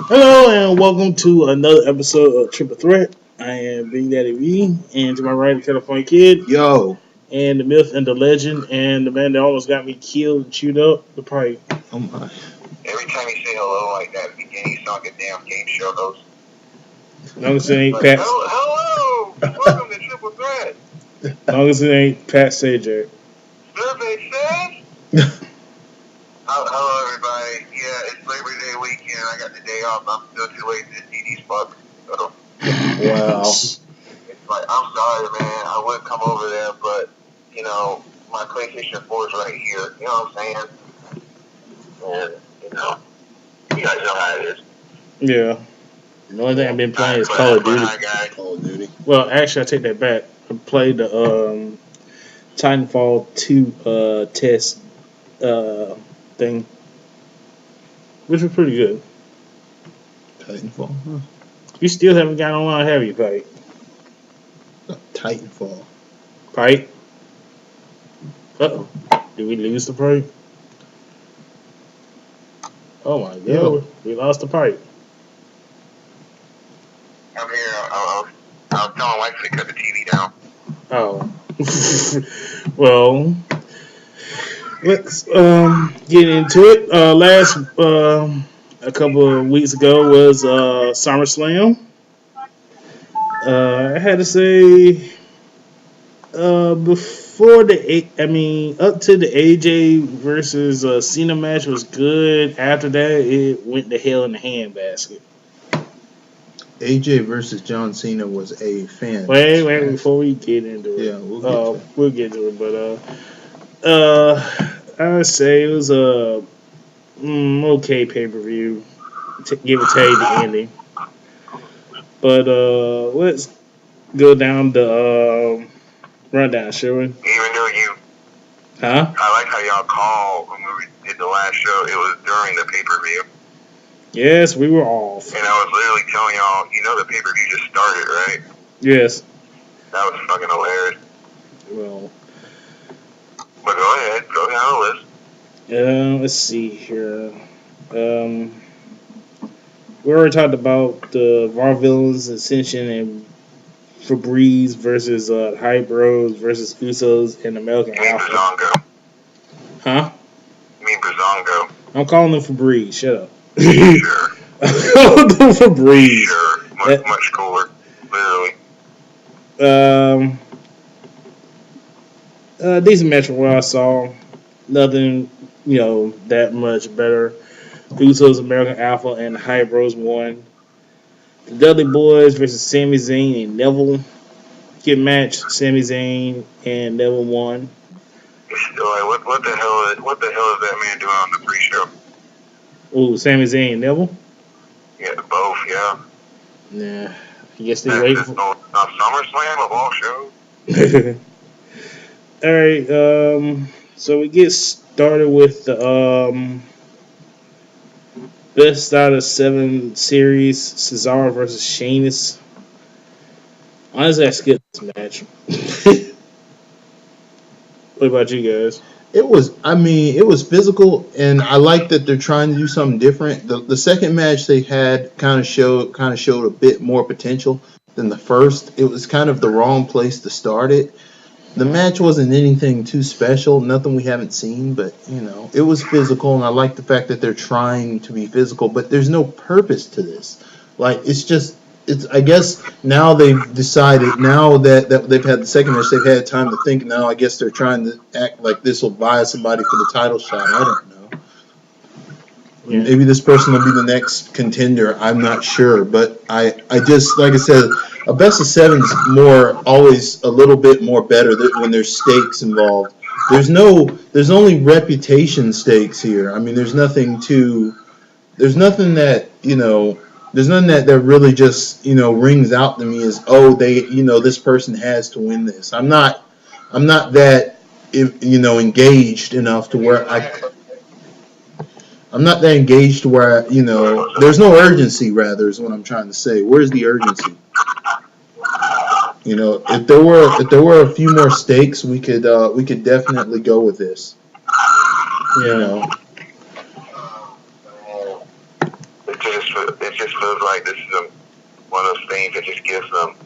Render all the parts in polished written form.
Hello and welcome to another episode of Triple Threat. I am Big Daddy V, and to my right, the California Kid, Yo. and the myth and the legend, and the man that almost got me killed and chewed up, the pipe. Oh my. Every time you say hello like that at the beginning, you sound like a damn game show host. Long as it ain't Like, Pat. hello, welcome to Triple Threat. Long as it ain't Pat Sajak. Survey says. Hello, everybody. Yeah, it's Labor Day weekend. I got the day off. I'm still too late to see these fucks. So Wow. it's like, I'm sorry, man. I would come over there, but my PlayStation 4 is right here. You know what I'm saying? And you guys know how it is. Yeah. The only thing I've been playing is Call of Duty. Hi, guys. Call of Duty. Well, actually, I take that back. I played the Titanfall 2 test thing, which was pretty good. Titanfall, huh? You still haven't got online, have you, Pipe? Titanfall. Pipe? Uh-oh. Did we lose the pipe? Oh my god, Yo. we lost the pipe. I'm here. I'll tell my wife to cut the TV down. Oh. Well, let's get into it. A couple of weeks ago was SummerSlam. I had to say, up to the AJ versus Cena match was good. After that, it went to hell in the handbasket. AJ versus John Cena was a fan. Wait, before we get into it. Yeah, we'll get to it. But I would say it was a okay pay-per-view. Give or take the ending. But let's go down the rundown, shall we? Even though Huh? I like how y'all called when we did the last show. It was during the pay-per-view. Yes, we were off. And I was literally telling y'all, the pay-per-view just started, right? Yes. That was fucking hilarious. Well. But go ahead. Go down the list. Let's see here. We already talked about the Raw Villains, Ascension, and Febreze versus Hype Bros versus Usos and American Alpha. Brazongo. Huh? You mean Brazongo? I'm calling them Febreze. Shut up. Sure. I'm calling them Febreze. Sure. Much cooler. Literally. Decent match from what I saw. Nothing, that much better. Usos, American Alpha, and Hype Bros won. The Dudley Boys versus Sami Zayn and Neville. Good match. Sami Zayn and Neville won. Still, like, what the hell is that man doing on the pre-show? Ooh, Sami Zayn and Neville? Yeah, both, yeah. Nah, I guess they waiting for SummerSlam of all shows. Alright, so we get started with the best out of 7 series, Cesaro versus Sheamus. Honestly, I skipped this match. What about you guys? It was physical, and I like that they're trying to do something different. The second match they had kind of showed a bit more potential than the first. It was kind of the wrong place to start it. The match wasn't anything too special, nothing we haven't seen, but it was physical, and I like the fact that they're trying to be physical, but there's no purpose to this. Like, I guess now they've decided, now that they've had the second match, they've had time to think. Now I guess they're trying to act like this will buy somebody for the title shot. I don't know. Yeah. Maybe this person will be the next contender. I'm not sure, but I just, like I said, a best of 7's always a little bit more better when there's stakes involved. There's only reputation stakes here. I mean, there's nothing that really just, rings out to me as, this person has to win this. I'm not that, engaged enough to where I'm not that engaged to where, there's no urgency, rather, is what I'm trying to say. Where's the urgency? If there were a few more stakes, we could definitely go with this. Because it just feels like this is one of those things that just gives them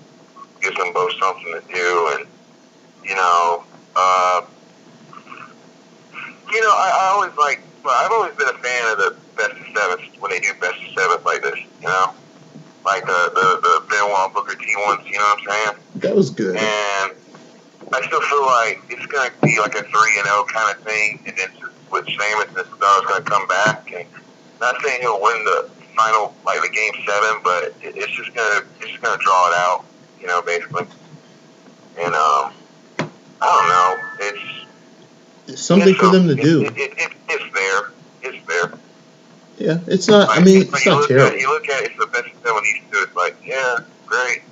both something to do, and I always I've always been a fan of the best of sevens when they do best of sevens like this, like the Benoit Booker T1s, you know what I'm saying? That was good. And I still feel like it's going to be like a 3-0 kind of thing, and then with Sheamus and Cesaro's going to come back, and not saying he'll win the final, like the game 7, but it's just going to draw it out, basically. And I don't know, It's something for them to do. It's there. It's there. Yeah, it's not. I mean, it's not terrible. You look at it's the best of 7 East, it's like, yeah, great.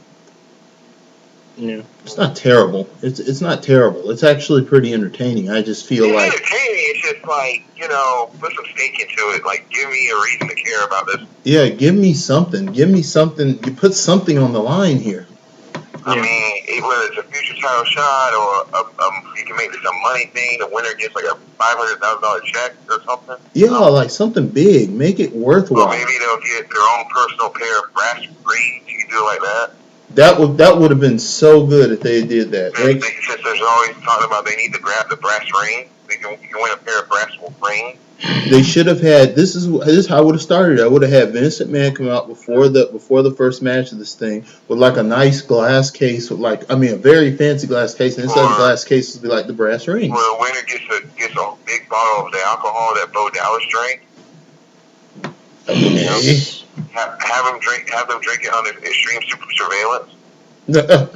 Yeah, it's not terrible. It's not terrible. It's actually pretty entertaining. I just feel like entertaining. It's just like put some stake into it. Like, give me a reason to care about this. Yeah, give me something. Give me something. You put something on the line here. I mean, whether it's a future title shot or you can make this a money thing. The winner gets like a $500,000 check or something. Yeah, like something big. Make it worthwhile. Or maybe they'll get their own personal pair of brass rings. You can do it like that. That would have been so good if they did that. Since there's always talking about they need to grab the brass ring, you can win a pair of brass rings. They should have had. This is how I would have started. I would have had Vince McMahon come out before the first match of this thing with like a nice glass case with a very fancy glass case, and inside the glass case would be like the brass ring. Where the winner gets a big bottle of the alcohol that Bo Dallas drank. Okay. Have them drink it under extreme super surveillance. Yeah,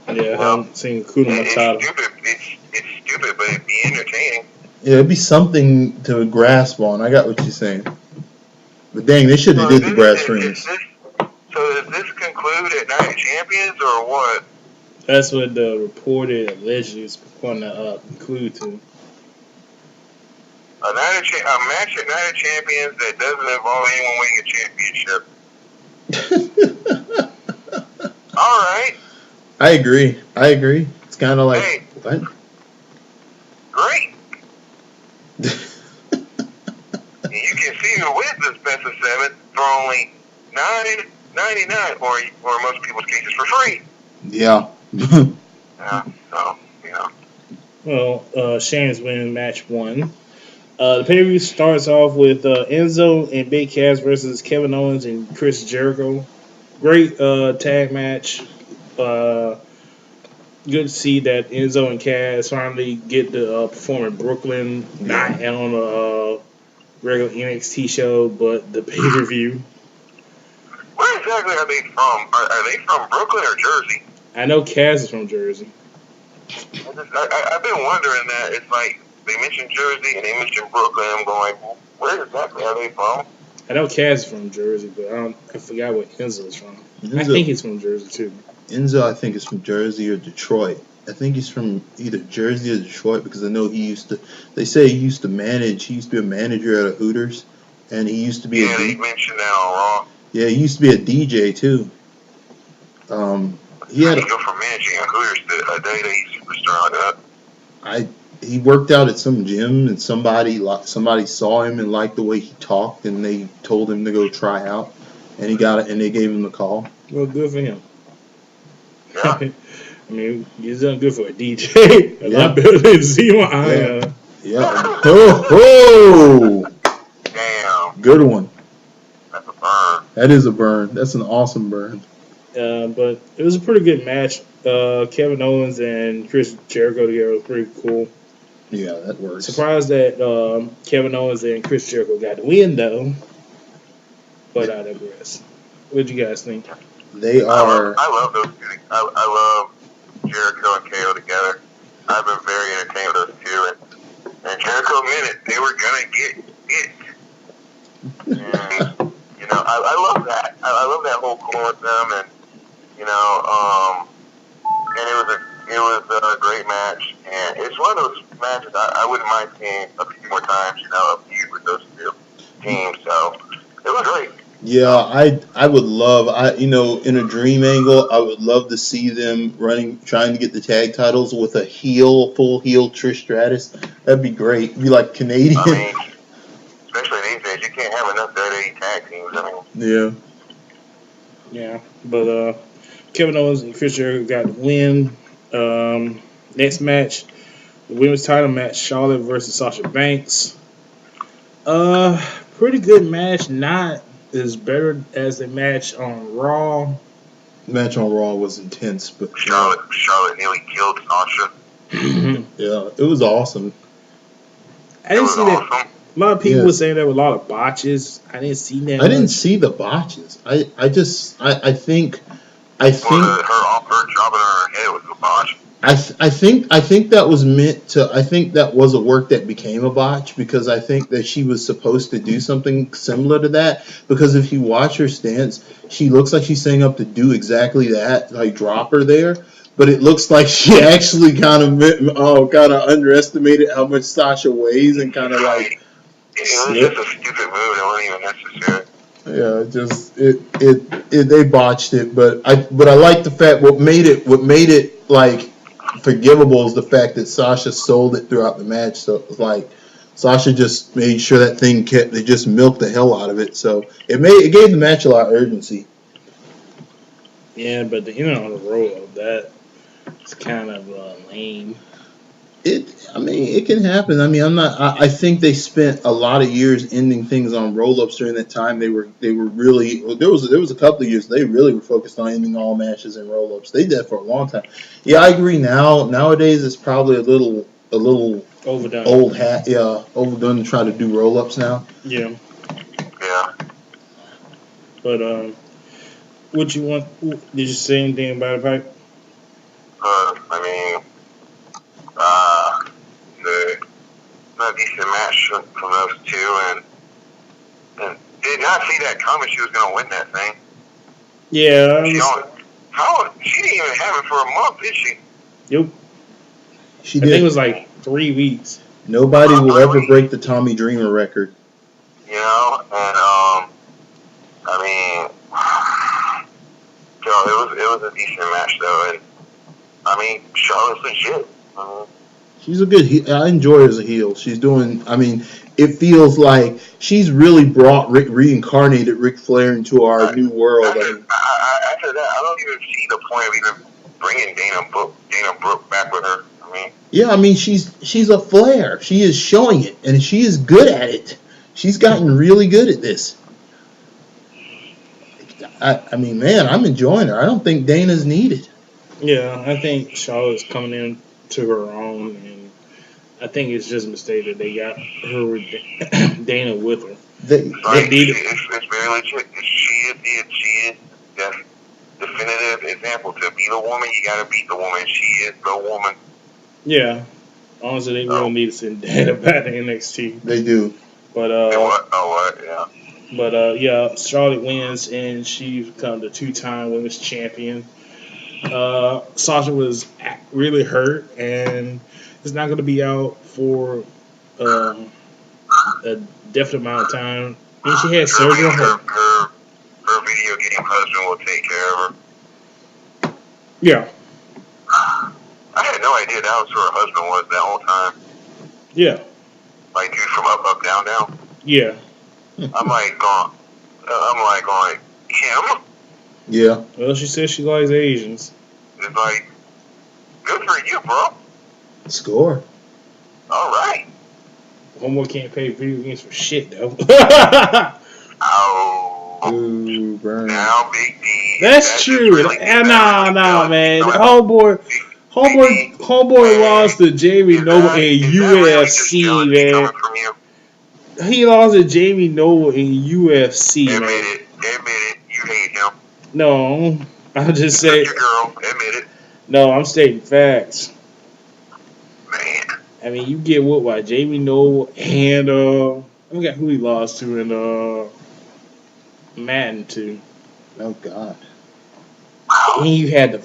I haven't seen Kudo Matata. It's stupid, but it'd be entertaining. Yeah, it'd be something to grasp on. I got what you're saying. But dang, they should have did the brass rings. So does this conclude at Night of Champions or what? That's what the reported allegedly is going to conclude to. A match at Night of Champions that doesn't involve anyone winning a championship. All right. I agree. It's kind of like, what? Great. You can see who wins this best of 7 for only $9.99, or in most people's cases for free. Yeah. Well, Shane's winning match 1. The pay-per-view starts off with Enzo and Big Cass versus Kevin Owens and Chris Jericho. Great tag match. Good to see that Enzo and Cass finally get to perform in Brooklyn, not on a regular NXT show, but the pay-per-view. Where exactly are they from? Are they from Brooklyn or Jersey? I know Cass is from Jersey. I've been wondering that. It's like they mentioned Jersey and they mentioned Brooklyn. I'm going, where exactly are they from? I know Cass is from Jersey, but I forgot what Enzo is from. I think he's from Jersey too. Enzo, I think, is from Jersey or Detroit. I think he's from either Jersey or Detroit because I know they say he used to be a manager at a Hooters, and he used to be they mentioned that on Raw. Yeah, he used to be a DJ too. He had go from managing a Hooters to a day superstar like that. He worked out at some gym, and somebody saw him and liked the way he talked, and they told him to go try out, and he got it, and they gave him the call. Well, good for him. Yeah. I mean, he's done good for a DJ. A lot better than Z1. Yeah. Oh! Damn. Good one. That's a burn. That is a burn. That's an awesome burn. But it was a pretty good match. Kevin Owens and Chris Jericho together was pretty cool. Yeah, that works. Surprised that Kevin Owens and Chris Jericho got the win, though. But I digress. What do you guys think? They are. I love those two. I love Jericho and KO together. I've been very entertained with those two. And Jericho admitted they were going to get it. And, I love that. I love that whole core with them. And, and it was a great match. And it's one of those matches I wouldn't mind seeing a few more times, a feud with those two teams. So it was great. Yeah, I would love, in a dream angle, I would love to see them trying to get the tag titles with a full heel Trish Stratus. That'd be great. It'd be like Canadian. I mean, especially these days, you can't have enough WWE tag teams. I mean, Yeah. Yeah, but Kevin Owens and Chris Jericho got the win. Next match, the women's title match: Charlotte versus Sasha Banks. Pretty good match. Not as better as the match on Raw. Match on Raw was intense, but Charlotte nearly killed Sasha. yeah, it was awesome. I didn't see that. Awesome. A lot of people were saying there were a lot of botches. I didn't see that. I didn't see the botches. I think Well, her dropping her head was a botch. I think that was meant to. I think that was a work that became a botch because I think that she was supposed to do something similar to that. Because if you watch her stance, she looks like she's setting up to do exactly that, like drop her there. But it looks like she actually kind of underestimated how much Sasha weighs and kind of like. It was just a stupid move that wasn't even necessary. Yeah, just it they botched it, but I like the fact what made it like forgivable is the fact that Sasha sold it throughout the match. So it was like Sasha just made sure that thing kept. They just milked the hell out of it. So it gave the match a lot of urgency. Yeah, but the ending on the roll of that is kind of lame. It can happen. I mean, I think they spent a lot of years ending things on roll-ups during that time. They were really there was a couple of years they really were focused on ending all matches in roll-ups. They did that for a long time. Yeah, I agree. Nowadays it's probably a little Overdone. old hat. Yeah, overdone to try to do roll-ups now. Yeah, Yeah. but what you want? Did you say anything about it, Pipe? I mean, the decent match from those two, and did not see that coming. She was going to win that thing. Yeah, She didn't even have it for a month, did she? Yep. She I did. think it was like 3 weeks. Nobody will ever break the Tommy Dreamer record. You know, and I mean, it was a decent match though, and I mean, Charlotte's legit. She's a good heel. I enjoy her as a heel. She's doing. I mean, it feels like she's really reincarnated Ric Flair into our new world. After that, I don't even see the point of even bringing Dana Brooke back with her. Yeah, I mean, she's a Flair. She is showing it, and she is good at it. She's gotten really good at this. I mean, man, I'm enjoying her. I don't think Dana's needed. Yeah, I think Charlotte's coming in to her own, and I think it's just a mistake that they got her with Dana with her. It's very legit. She is the definitive example. To be the woman, you got to beat the woman. She is the woman. Yeah. Honestly, they really need to send Dana back to NXT. They do. But yeah. But yeah, Charlotte wins, and she becomes the 2-time women's champion. Sasha was really hurt, and is not going to be out for a definite amount of time. And she had surgery on her. Her video game husband will take care of her. Yeah. I had no idea that was who her husband was that whole time. Yeah. Like dude from Up, Down, Down. Yeah. I'm like going, him? Yeah. Well, she says she likes Asians. It's like, good for you, bro. Score. All right. Homeboy can't pay video games for shit, though. Oh. Ooh, burn. Now, Big D. That's true. Really nah, man. Homeboy lost to Jamie Noble in UFC, man. He lost to Jamie Noble in UFC, man. Admit it. You hate him. No, I'm just saying. Your girl. Admit it. No, I'm stating facts. Man. I mean, you get whooped by Jamie Noble and I forgot who he lost to in Madden too. Oh God. And you had the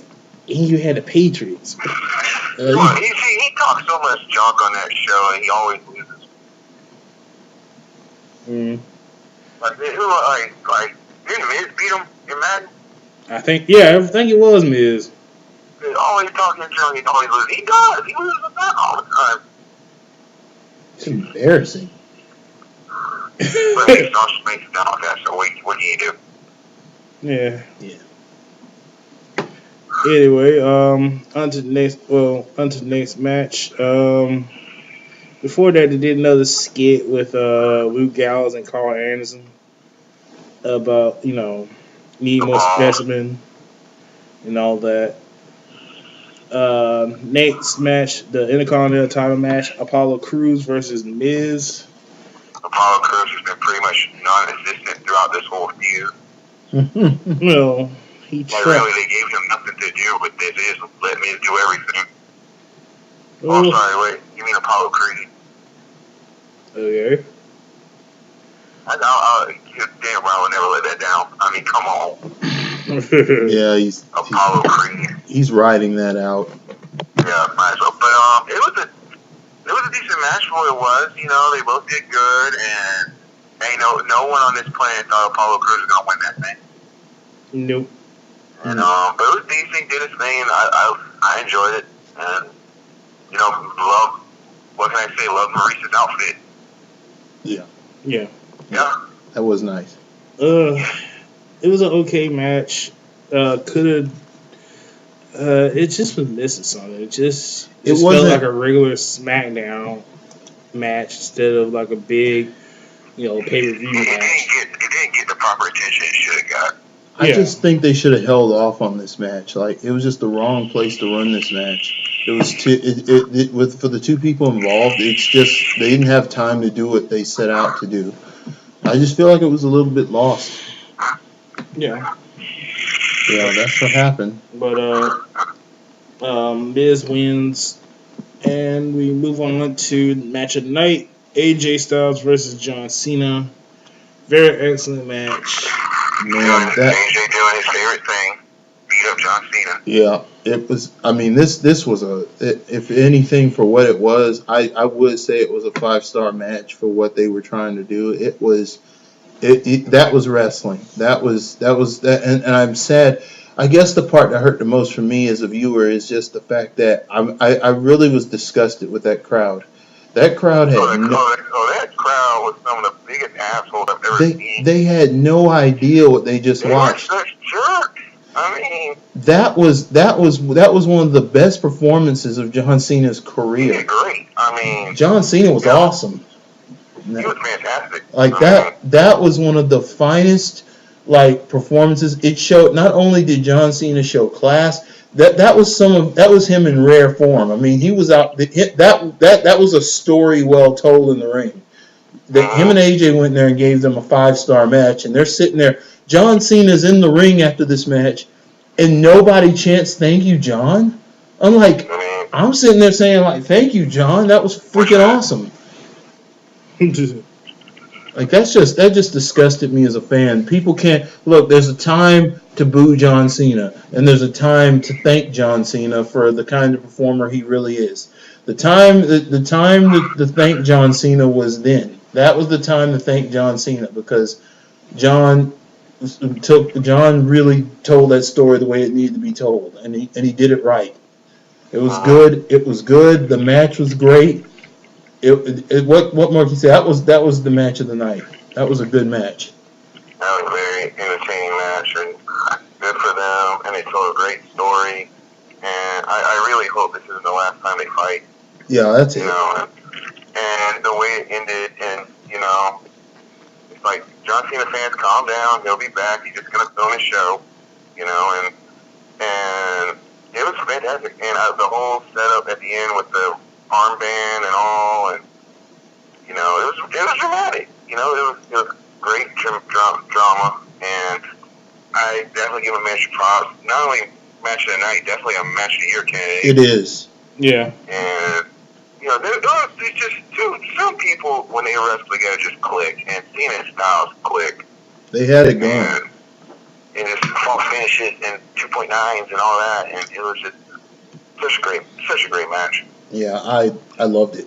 Patriots. He talks so much junk on that show, and he always loses. Like didn't Miz beat him in Madden? I think it was Miz. He's always talking junk. He's always losing. He does. He loses back all the time. It's embarrassing. But he saw space down like that, so what do you do? Yeah. Yeah. Anyway, on to the next match. Before that, they did another skit with Luke Gallows and Carl Anderson about need more Football. specimen and all that. Next match, the Intercontinental title match, Apollo Crews versus Miz. Apollo Crews has been pretty much non-existent throughout this whole feud. Well, he Like, tried. really, they gave him nothing to do with this. They just let me do everything. Oh, Oh, sorry, wait. You mean Apollo Creed? okay. Damn, I would never let that down. I mean, come on. Yeah, Apollo Creed. he's riding that out. Yeah, might as well. But it was a decent match for what it was. You know, they both did good, and no one on this planet thought Apollo Crews was gonna win that thing. Nope. And but it was decent, did his thing, and I enjoyed it, and love. What can I say? Love Maurice's outfit. Yeah. Yeah. Yeah. That was nice. It was an okay match. Could have. It just was missing something. It felt wasn't like a regular SmackDown match instead of like a big, pay-per-view match. It didn't get the proper attention it should have got. I just think they should have held off on this match. Like, it was just the wrong place to run this match. It was for the two people involved. It's just they didn't have time to do what they set out to do. I just feel like it was a little bit lost. Yeah. Yeah, that's what happened. But Miz wins, and we move on to match of the night: AJ Styles versus John Cena. Very excellent match. Man, AJ doing his favorite thing, beat up John Cena. Yeah, it was. I mean, this was if anything, for what it was, I would say it was a 5-star match for what they were trying to do. It was. That was wrestling. That was that, and I'm sad. I guess the part that hurt the most for me as a viewer is just the fact that I really was disgusted with that crowd. That crowd had that crowd was some of the biggest assholes I've ever seen. They had no idea what they just watched. They were such jerks. I mean, that was one of the best performances of John Cena's career. He did great. I mean, John Cena was awesome. He was fantastic. Like that was one of the finest performances. It showed, not only did John Cena show class, that was him in rare form. I mean, he was out. That was a story well told in the ring. Him and AJ went there and gave them a 5-star match, and they're sitting there. John Cena's in the ring after this match, and nobody chants "Thank you, John." I'm sitting there saying "Thank you, John." That was freaking awesome. That just disgusted me as a fan. People can't look. There's a time to boo John Cena, and there's a time to thank John Cena for the kind of performer he really is. The time to thank John Cena was then. That was the time to thank John Cena, because John really told that story the way it needed to be told, and he did it right. It was good. It was good. The match was great. What more can you say? That was the match of the night. That was a good match. That was a very entertaining match, and good for them. And they told a great story. And I really hope this isn't the last time they fight. Yeah, that's it. And the way it ended, and it's like, John Cena fans, calm down. He'll be back. He's just gonna film his show, and it was fantastic. And the whole setup at the end with the armband and all, and it was dramatic. It was great drama, and I definitely give a match props. Not only match of the night, definitely a match of the year candidate. It is. Yeah. And there's just some people when they wrestle together just click, and Cena and Styles click. They had it going. And just fall finishes and 2.9s and all that, and it was just such a great match. Yeah, I loved it.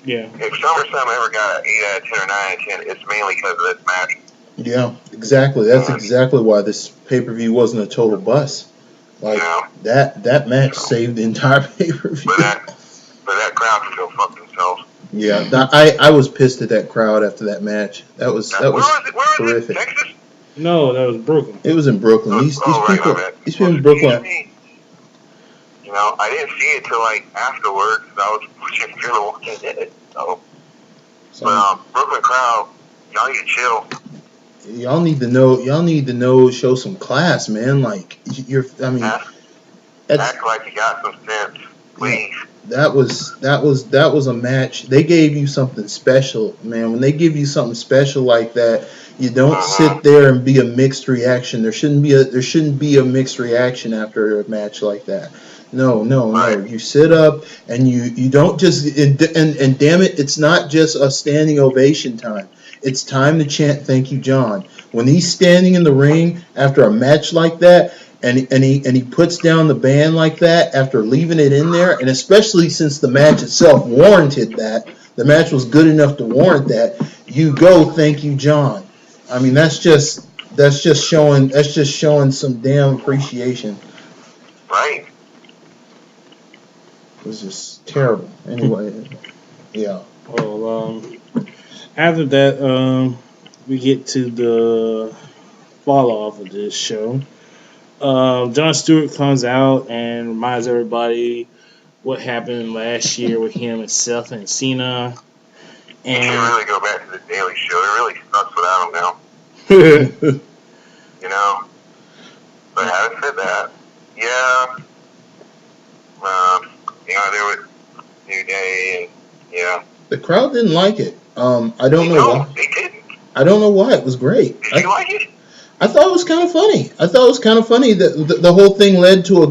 Yeah. If SummerSlam ever got an 8 out of 10 or 9 out of 10, it's mainly because of this match. Yeah, exactly. That's exactly why this pay-per-view wasn't a total bust. That match saved the entire pay-per-view. But that crowd can go fuck themselves. Yeah, I was pissed at that crowd after that match. That was Where was it? horrific. Texas? No, that was Brooklyn. It was in Brooklyn. These right, people, my bad. these people in Excuse Brooklyn. me. You know, I didn't see it till like afterwards. I was watching Fear the Walking Dead. So, but Brooklyn crowd, y'all need to chill. Y'all need to know. Y'all need to know. Show some class, man. Like you're. I mean, act like you got some sense, please. That was a match. They gave you something special, man. When they give you something special like that, you don't sit there and be a mixed reaction. There shouldn't be a mixed reaction after a match like that. No. You sit up and you don't just and damn it, it's not just a standing ovation time. It's time to chant "Thank you, John." When he's standing in the ring after a match like that, and he puts down the band like that after leaving it in there, and especially since the match itself warranted that, the match was good enough to warrant that. You go, "Thank you, John." I mean, that's just showing some damn appreciation. Right. It was just terrible. Anyway, yeah. Well, after that, we get to the fall off of this show. Jon Stewart comes out and reminds everybody what happened last year with him and Seth and Cena. And you can really go back to the Daily Show. It really sucks without him now. You know? But having said that, yeah. You know, there was New Day and, yeah. The crowd didn't like it. I don't know why. They didn't. I don't know why. It was great. Did you like it? I thought it was kind of funny. That the whole thing led to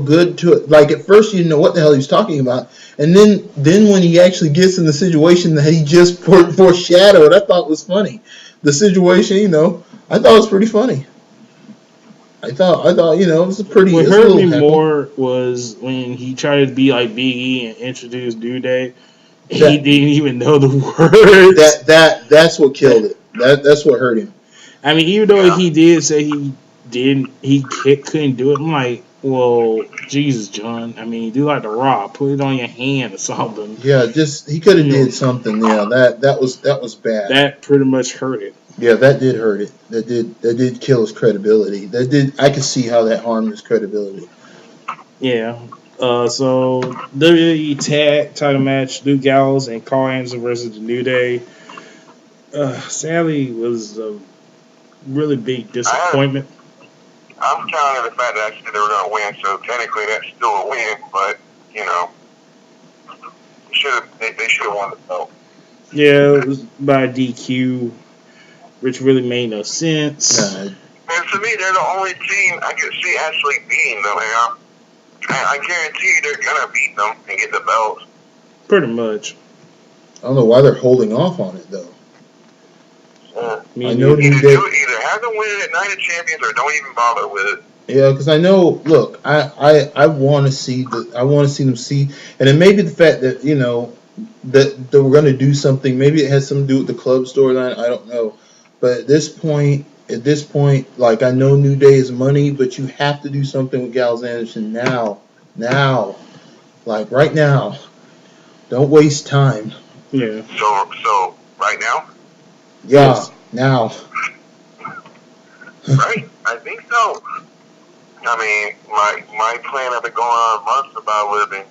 like at first you didn't know what the hell he was talking about, and then when he actually gets in the situation that he just foreshadowed, I thought it was funny. The situation, I thought it was pretty funny. I thought it was a pretty. What hurt me more was when he tried to be like Big E and introduce New Day. He didn't even know the words. That's what killed it. That's what hurt him. I mean, even though he did say he couldn't do it. I'm like, well, Jesus, John. I mean, do like the Raw, put it on your hand or something. Yeah, just he could have did something. Yeah, that was bad. That pretty much hurt it. Yeah, that did hurt it. That did kill his credibility. I could see how that harmed his credibility. Yeah. So WWE tag title match: Luke Gallows and Carl Anderson versus the New Day. Sadly, was a really big disappointment. I'm counting the fact that actually they were going to win, so technically that's still a win. But they should have won the belt. Yeah, it was by DQ, which really made no sense. And to me, they're the only team I could see actually beating them. I guarantee you they're gonna beat them and get the belt. Pretty much. I don't know why they're holding off on it though. I know either have them win it at Night of Champions or don't even bother with it. Yeah, because I know. Look, I want to see them see, and it may be the fact that that we're going to do something. Maybe it has something to do with the club storyline. I don't know, but at this point, like I know New Day is money, but you have to do something with Gallows Anderson now, like right now. Don't waste time. Yeah. So right now. Yeah, yes. Now. Right, I think so. I mean, my plan I've been going on months about would have been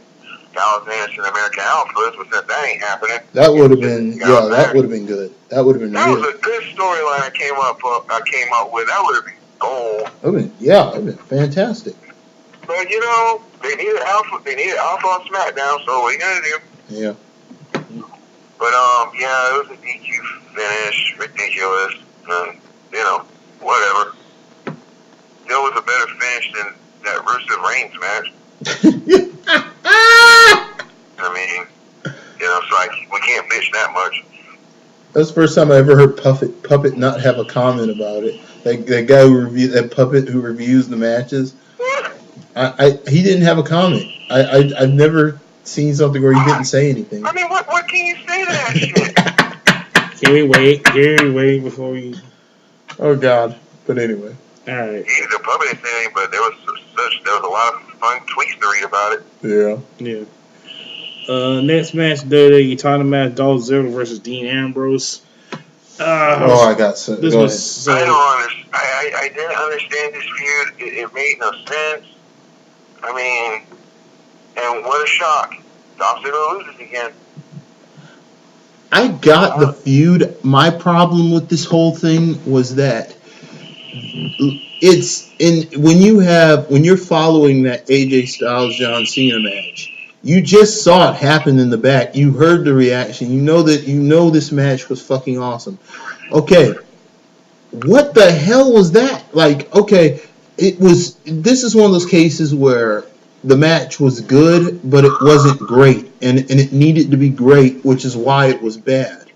Gallows Anderson and American Alpha, but since that ain't happening. That would have been that would have been good. That would have been. That was a good storyline I came up with. That would have been gold. It'd been fantastic. But they needed Alpha. They needed Alpha on SmackDown. So what are you gonna do? Yeah. But it was a DQ finish, ridiculous, and whatever. Still was a better finish than that Rusev Reigns match. I mean, so we can't bitch that much. That's the first time I ever heard Puppet not have a comment about it. That guy who reviews the matches. He didn't have a comment. I've never seen something where he didn't say anything. I mean, what can you say to that shit? Can we wait before we... Oh, God. But anyway. All right. The Puppet didn't say anything, but there was a lot of fun tweets to read about it. Yeah. Next match, WWE title match: Dolph Ziggler versus Dean Ambrose. I got so. This Go was ahead. I didn't understand this feud. It made no sense. I mean, and what a shock! Dolph Ziggler loses again. I got the feud. My problem with this whole thing was that it's when you're following that AJ Styles John Cena match, you just saw it happen in the back. You heard the reaction. You know this match was fucking awesome. Okay, what the hell was that? Like, okay, this is one of those cases where the match was good, but it wasn't great, and it needed to be great, which is why it was bad.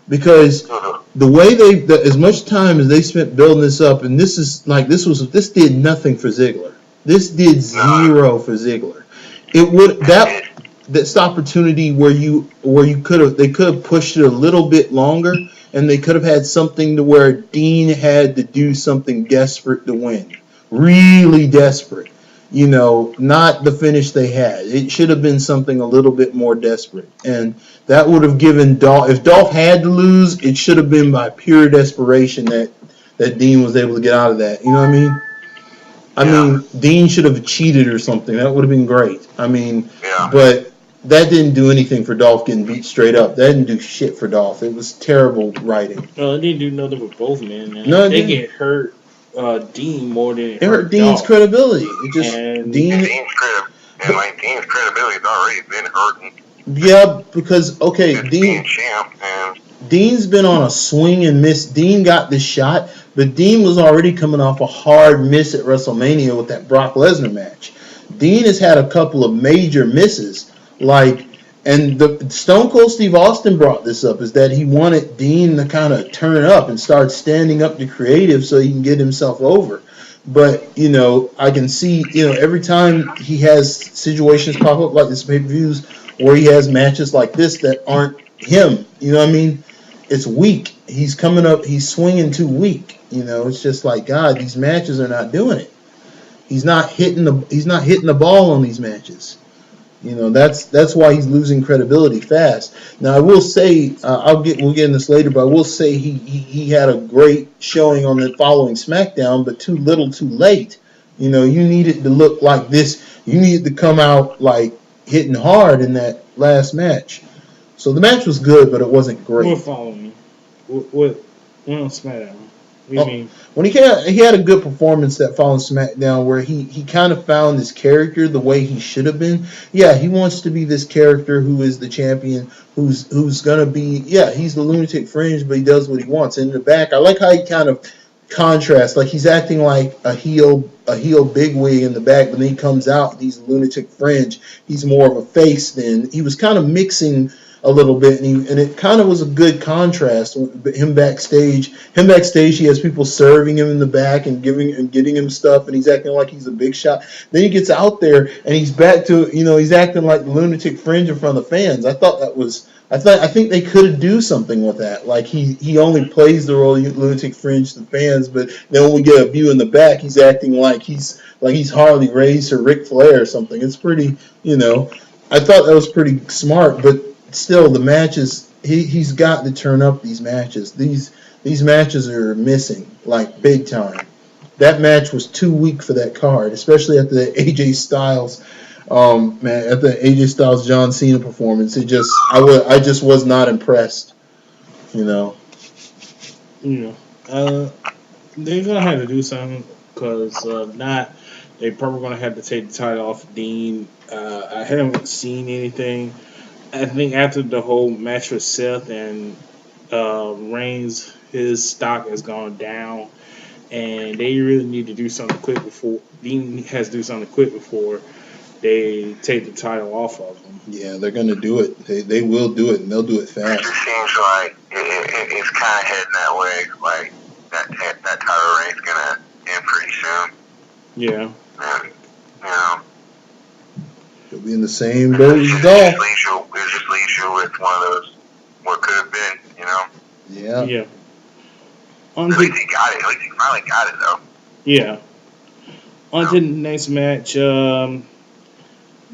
Because the way as much time as they spent building this up, and this did nothing for Ziggler. This did zero for Ziggler. It would that's the opportunity where they could have pushed it a little bit longer, and they could have had something to where Dean had to do something desperate to win, really desperate. Not the finish they had. It should have been something a little bit more desperate, and that would have given Dolph. If Dolph had to lose, it should have been by pure desperation that Dean was able to get out of that. You know what I mean? I mean, Dean should have cheated or something. That would have been great. I mean, but that didn't do anything for Dolph getting beat straight up. That didn't do shit for Dolph. It was terrible writing. Well, it didn't do nothing for both men. Man. No, they get hurt. Dean more than it hurt Dean's Dolph. credibility. It just Dean's credibility has already been hurting. Yeah, because Dean's been on a swing and miss. Dean got the shot, but Dean was already coming off a hard miss at WrestleMania with that Brock Lesnar match. Dean has had a couple of major misses, and the Stone Cold Steve Austin brought this up, is that he wanted Dean to kind of turn up and start standing up to creative so he can get himself over. But, I can see, every time he has situations pop up like this pay-per-views where he has matches like this that aren't him, you know what I mean? It's weak. He's coming up, he's swinging too weak. It's just like, God, these matches are not doing it. He's not hitting the ball on these matches. That's why he's losing credibility fast. Now, I will say, we'll get into this later, but I will say he had a great showing on the following SmackDown, but too little, too late. You needed to look like this. You needed to come out like hitting hard in that last match. So the match was good, but it wasn't great. What following me? What on SmackDown? What do you mean? When he had a good performance that following SmackDown where he kind of found his character the way he should have been. Yeah, he wants to be this character who is the champion, who's gonna be, he's the lunatic fringe, but he does what he wants. And in the back, I like how he kind of contrasts, like he's acting like a heel bigwig in the back, but then he comes out and he's a lunatic fringe. He's more of a face than he was kind of mixing a little bit, and it kind of was a good contrast. Him backstage, he has people serving him in the back and getting him stuff, and he's acting like he's a big shot. Then he gets out there and he's back to, he's acting like the lunatic fringe in front of the fans. I think they could do something with that. Like he only plays the role of lunatic fringe to the fans, but then when we get a view in the back, he's acting like he's Harley Race or Ric Flair or something. It's pretty, I thought that was pretty smart, but still, the matches, he's got to turn up these matches. These matches are missing, like, big time. That match was too weak for that card, especially at the AJ Styles, at the AJ Styles John Cena performance. I just was not impressed, They're gonna have to do something, because if not, they're probably gonna have to take the title off of Dean. I haven't seen anything. I think after the whole match with Seth and Reigns, his stock has gone down, and they really need to do something quick before Dean has to do something quick before they take the title off of him. Yeah, they're gonna do it. They will do it, and they'll do it fast. It just seems like it's kind of heading that way. Like that title reign's gonna end pretty soon. Yeah. And, He'll be in the same boat as Dolph. It just leaves you with one of those, what could have been, Yeah. Yeah. At least he got it. At least he finally got it, though. Yeah. On to the next match.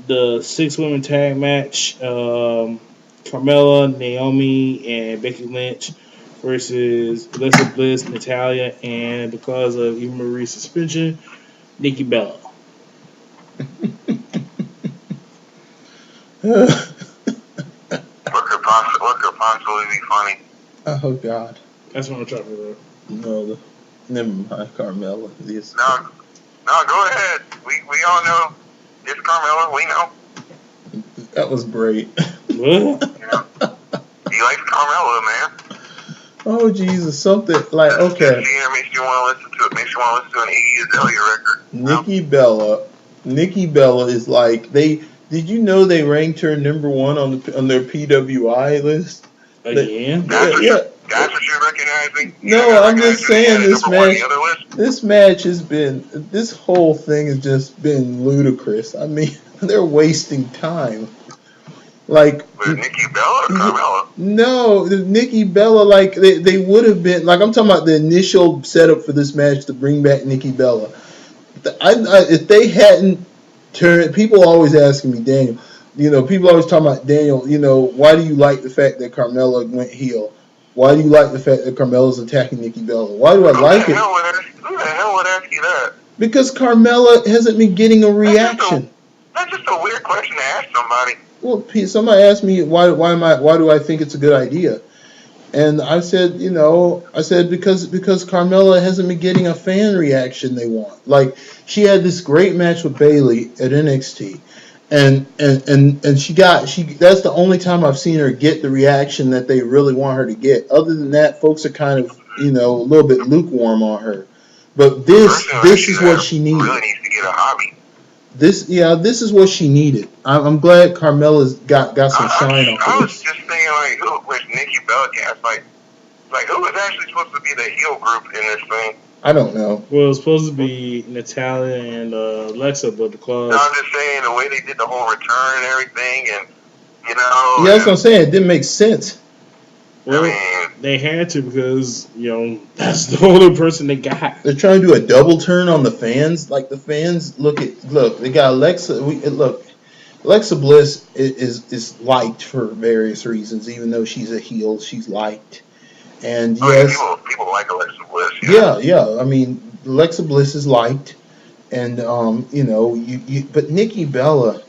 the 6-women tag match. Carmella, Naomi, and Becky Lynch versus Alexa Bliss, Natalia, and because of Eva Marie's suspension, Nikki Bella. What could possibly be funny? Oh God. That's what I'm trying to figure out. No, never mind, Carmella. This. No, go ahead. We all know it's Carmella. We know. That was great. What? He likes Carmella, man. Oh Jesus, something like okay. Makes you want to listen to it. Makes you want to listen to an Iggy Azalea record. Nikki Bella is like they. Did you know they ranked her number 1 on their PWI list? Again? That's what you're recognizing? No, I'm just saying this match has been, this whole thing has just been ludicrous. I mean, they're wasting time. Like with Nikki Bella or Carmella? No, Nikki Bella, like they would have been, like I'm talking about the initial setup for this match to bring back Nikki Bella. If they hadn't turned, people always asking me, Daniel, people always talking about Daniel, why do you like the fact that Carmella went heel? Why do you like the fact that Carmella's attacking Nikki Bella? Why do I like it? Who the hell would ask you that? Because Carmella hasn't been getting a reaction. That's just a weird question to ask somebody. Well, somebody asked me why do I think it's a good idea, and I said because Carmella hasn't been getting a fan reaction they want. Like she had this great match with Bailey at NXT, and that's the only time I've seen her get the reaction that they really want her to get. Other than that, folks are kind of a little bit lukewarm on her. But this is what she needed. Really needs to get a hobby. This is what she needed. I'm glad Carmella's got some shine off I of was this. just thinking, like, who was Nikki Bella cast? Like who was actually supposed to be the heel group in this thing? I don't know. Well, it was supposed to be Natalia and Alexa, but because no, I'm just saying the way they did the whole return and everything, and yeah, that's what I'm saying. It didn't make sense. Well, they had to because that's the only person they got. They're trying to do a double turn on the fans. Like the fans, look, they got Alexa. Alexa Bliss is liked for various reasons. Even though she's a heel, she's liked. And yes, people like Alexa Bliss. Yeah. I mean, Alexa Bliss is liked, and but Nikki Bella.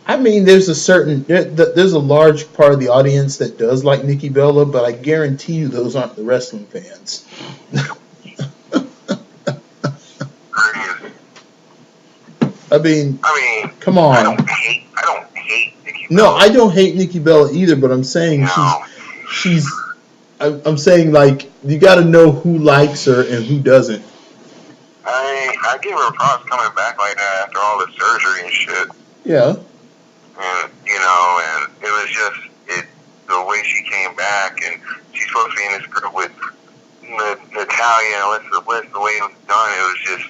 I mean, there's a large part of the audience that does like Nikki Bella, but I guarantee you those aren't the wrestling fans. I mean, come on. I don't hate Nikki Bella. No, I don't hate Nikki Bella either, but I'm saying I'm saying, like, you got to know who likes her and who doesn't. I give her props coming back like that after all the surgery and shit. Yeah. And and it was just the way she came back, and she's supposed to be in this group with Natalia and Alexa Bliss. The way it was done, it was just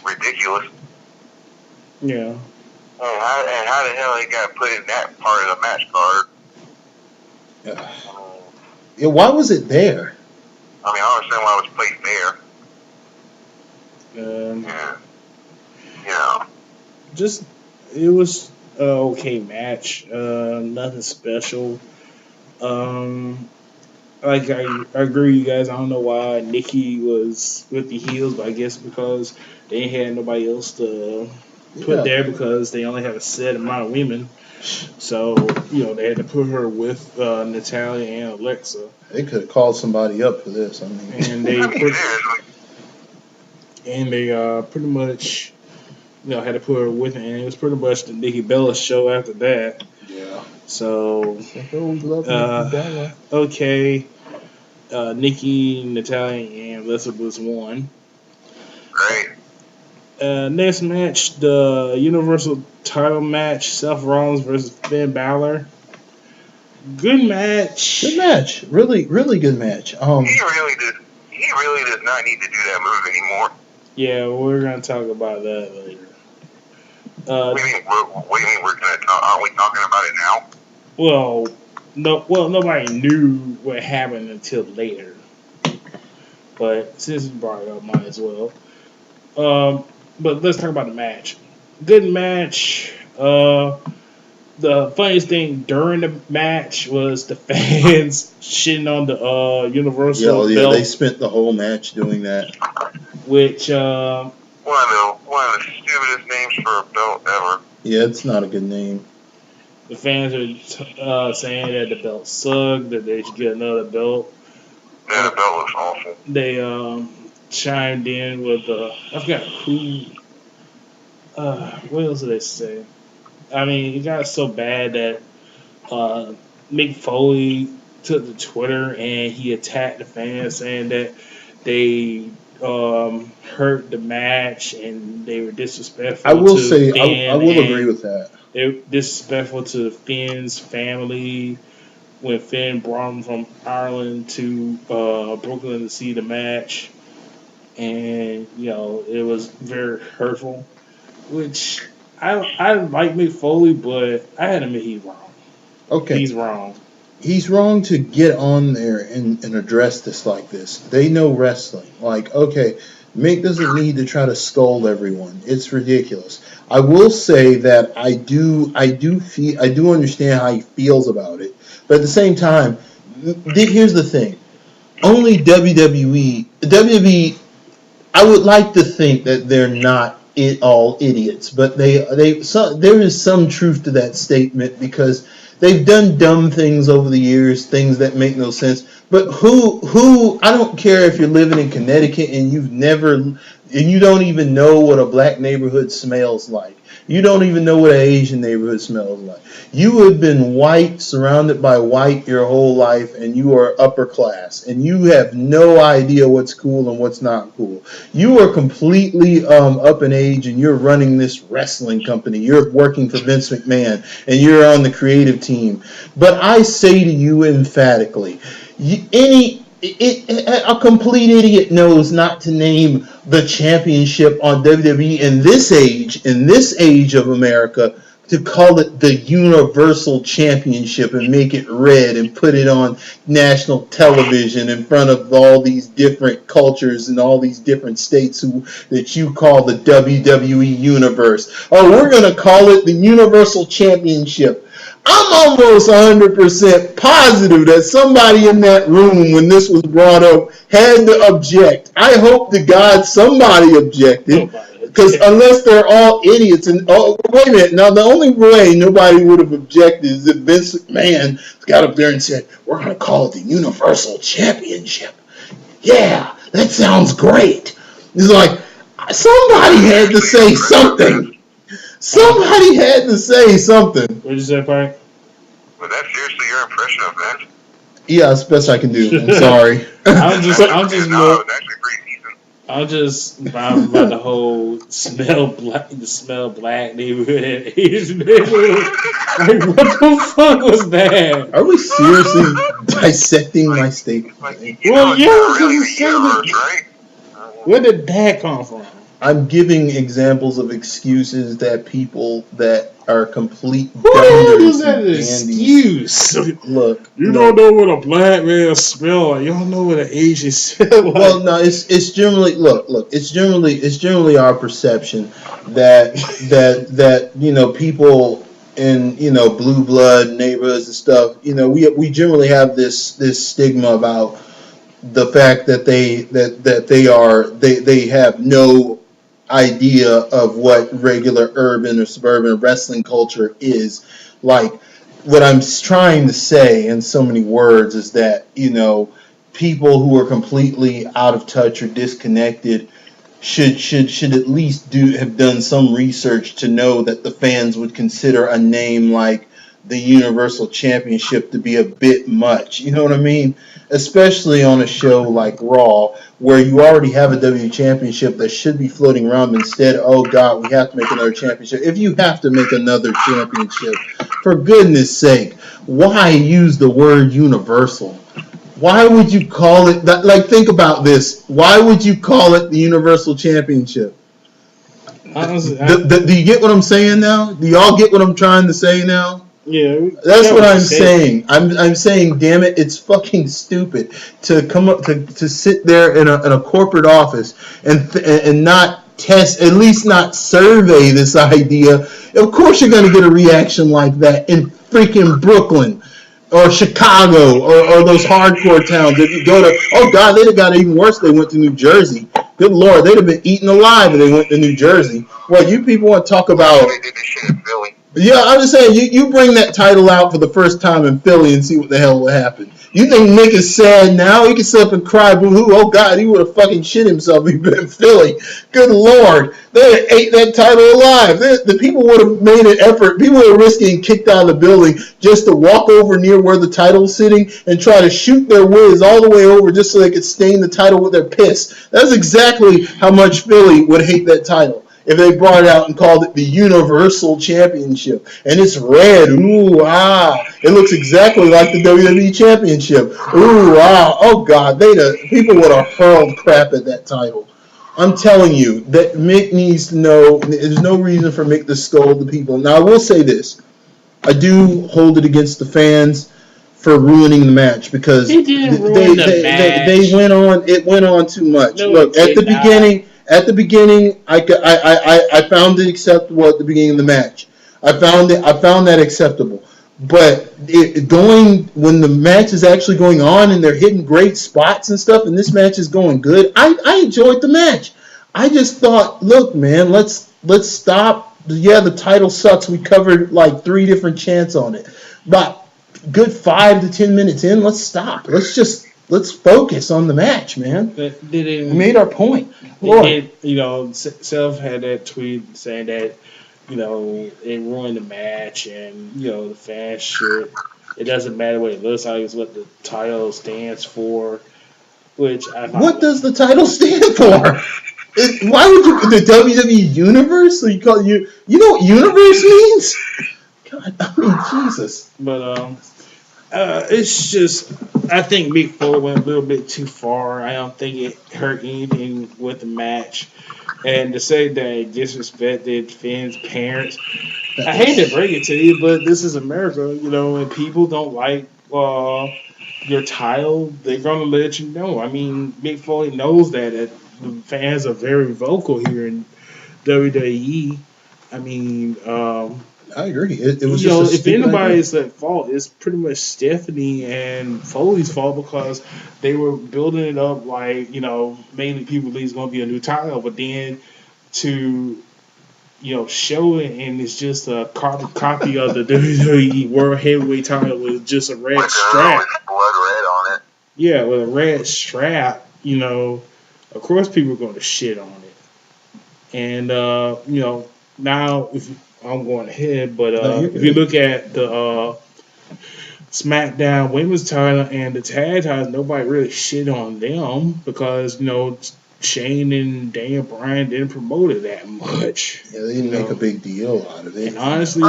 ridiculous. Yeah. And how the hell they got put in that part of the match card? Yeah, why was it there? I mean, I understand why it was placed there. Just it was an okay match. Nothing special. Like I agree with you guys. I don't know why Nikki was with the heels, but I guess because they had nobody else to put there because they only have a set amount of women. So, they had to put her with Natalia and Alexa. They could have called somebody up for this. I mean, and they pretty much had to put her with her, and it was pretty much the Nikki Bella show after that. Yeah. So, okay. Nikki, Natalia, and Alexa Bliss won. Great. Next match, the Universal title match, Seth Rollins versus Finn Balor. Good match. Good match. Really, really good match. He really does not need to do that move anymore. Yeah, we're gonna talk about that later. What do you mean we're gonna talk? Are we talking about it now? Well, nobody knew what happened until later. But since you brought it up, might as well. But let's talk about the match. good match. The funniest thing during the match was the fans shitting on the Universal Yeah, they belt, spent the whole match doing that. which One of the stupidest names for a belt ever. Yeah, it's not a good name. the fans are saying that the belt sucked, that they should get another belt. Yeah, the belt looks awful. They chimed in with I forgot who. What else did they say? I mean, it got so bad that Mick Foley took to Twitter and he attacked the fans, saying that they hurt the match and they were disrespectful. I will to say, Finn, I will and agree with that. they were disrespectful to Finn's family when Finn brought him from Ireland to Brooklyn to see the match, and it was very hurtful. Which I like Mick Foley, but I had to admit he's wrong. Okay. He's wrong. He's wrong to get on there and address this like this. They know wrestling. Like, okay, Mick doesn't need to try to scold everyone. It's ridiculous. I will say that I do understand how he feels about it. But at the same time, here's the thing. Only WWE, I would like to think that they're not all idiots, but there is some truth to that statement because they've done dumb things over the years, things that make no sense. But I don't care if you're living in Connecticut and you don't even know what a black neighborhood smells like. You don't even know what an Asian neighborhood smells like. You have been white, surrounded by white your whole life, and you are upper class, and you have no idea what's cool and what's not cool. You are completely up in age, and you're running this wrestling company. You're working for Vince McMahon, and you're on the creative team. But I say to you emphatically, a complete idiot knows not to name the championship on WWE in this age of America, to call it the Universal Championship and make it red and put it on national television in front of all these different cultures and all these different states that you call the WWE Universe. Oh, we're going to call it the Universal Championship. I'm almost 100% positive that somebody in that room when this was brought up had to object. I hope to God somebody objected. Because unless they're all idiots, and wait a minute, now the only way nobody would have objected is if Vince McMahon got up there and said, we're going to call it the Universal Championship. Yeah, that sounds great. It's like, somebody had to say something. Somebody had to say something. What did you say, Frank? Was that seriously your impression of Vince? Yeah, it's the best I can do. I'm sorry. I'm just No, it was actually pretty decent. I'm just vibing about the whole smell black neighborhood and Asian neighborhood. Like, what the fuck was that? Are we seriously dissecting my statement? Well, yeah, really because the universe, right? Where did that come from? I'm giving examples of excuses that people that are complete Who the hell dunderers is that and an dandies. excuse? Look, You don't know what a black man smell like. You don't know what an Asian smell like. well, no, it's generally it's generally our perception that people in blue blood neighborhoods and stuff. We generally have this stigma about the fact that they have no idea of what regular urban or suburban wrestling culture is like. What I'm trying to say in so many words is that people who are completely out of touch or disconnected should at least have done some research to know that the fans would consider a name like the Universal Championship to be a bit much. You know what I mean? Especially on a show like Raw, where you already have a W Championship that should be floating around. Instead, oh God, we have to make another championship. If you have to make another championship, for goodness sake, why use the word universal? Why would you call it that? Like, think about this. Why would you call it the Universal Championship? Honestly, Do you get what I'm saying now? Do y'all get what I'm trying to say now? Yeah, that's what I'm saying. I'm saying, damn it, it's fucking stupid to come up to sit there in a corporate office and not test, at least not survey this idea, of course you're going to get a reaction like that in freaking Brooklyn or Chicago or those hardcore towns. If you go to, oh God, they'd have got it even worse. They went to New Jersey. Good Lord, they'd have been eaten alive if they went to New Jersey. Well, you people want to talk about. They did this shit in Philly. Yeah, I'm just saying, you bring that title out for the first time in Philly and see what the hell will happen. You think Nick is sad now? He can sit up and cry, boo-hoo. Oh, God, he would have fucking shit himself if he'd been in Philly. Good Lord. They ate that title alive. The people would have made an effort. People were risking kicked out of the building just to walk over near where the title's sitting and try to shoot their whiz all the way over just so they could stain the title with their piss. That's exactly how much Philly would hate that title if they brought it out and called it the Universal Championship. And it's red. Ooh, ah. It looks exactly like the WWE Championship. Ooh, ah. Oh, God. People would have hurled crap at that title. I'm telling you, that Mick needs to know, there's no reason for Mick to scold the people. Now, I will say this. I do hold it against the fans for ruining the match because They didn't ruin the match. They went on. It went on too much. No, Look, it at the did not. beginning, I found it acceptable at the beginning of the match. I found that acceptable. But when the match is actually going on and they're hitting great spots and stuff, and this match is going good, I enjoyed the match. I just thought, look, man, let's stop. Yeah, the title sucks. We covered like 3 different chants on it. But good 5 to 10 minutes in, let's stop. Let's focus on the match, man. But we made our point. Self had that tweet saying that, it ruined the match and, the fans should. It doesn't matter what it looks like, it's what the title stands for. Which I find. What does the title stand for? Why would you the WWE Universe? So you call you know what Universe means? God, I mean Jesus. But it's just I think Mick Foley went a little bit too far. I don't think it hurt anything with the match. And to say that it disrespected Finn's parents, I hate to break it to you, but this is America, and people don't like your title, they're gonna let you know. I mean, Mick Foley knows that the fans are very vocal here in WWE. I mean, I agree. It was if anybody's at fault, it's pretty much Stephanie and Foley's fault because they were building it up like, mainly people believe it's going to be a new title, but then to, show it and it's just a copy of the WWE World Heavyweight title with just a red strap. With blood red on it. Yeah, with a red strap, of course people are going to shit on it. And, now if I'm going ahead, but if you look at the SmackDown Women's title and the tag titles, nobody really shit on them because Shane and Daniel Bryan didn't promote it that much. Yeah, they didn't make a big deal out of it. And honestly, he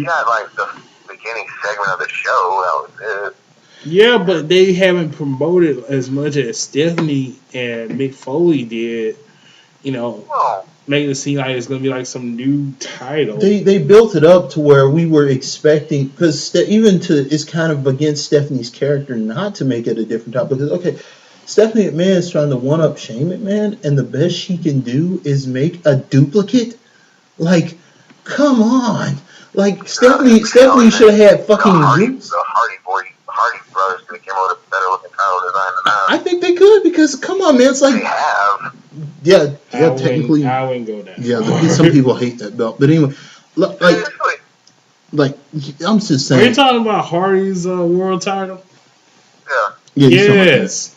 got like the beginning segment of the show. That was it. Yeah, but they haven't promoted as much as Stephanie and Mick Foley did. Making it seem like it's going to be like some new title. They built it up to where we were expecting, because it's kind of against Stephanie's character not to make it a different title. Because, okay, Stephanie McMahon is trying to one-up Shane McMahon, and the best she can do is make a duplicate? Like, come on. Like, Stephanie should have had fucking roots. The Hardy brothers could have came out with a better-looking title design than that. I think they could, because, come on, man, it's like... They have. Yeah, technically. I wouldn't go that far. Some people hate that belt. But anyway, like I'm just saying. Are you talking about Hardy's world title? Yeah. Yes.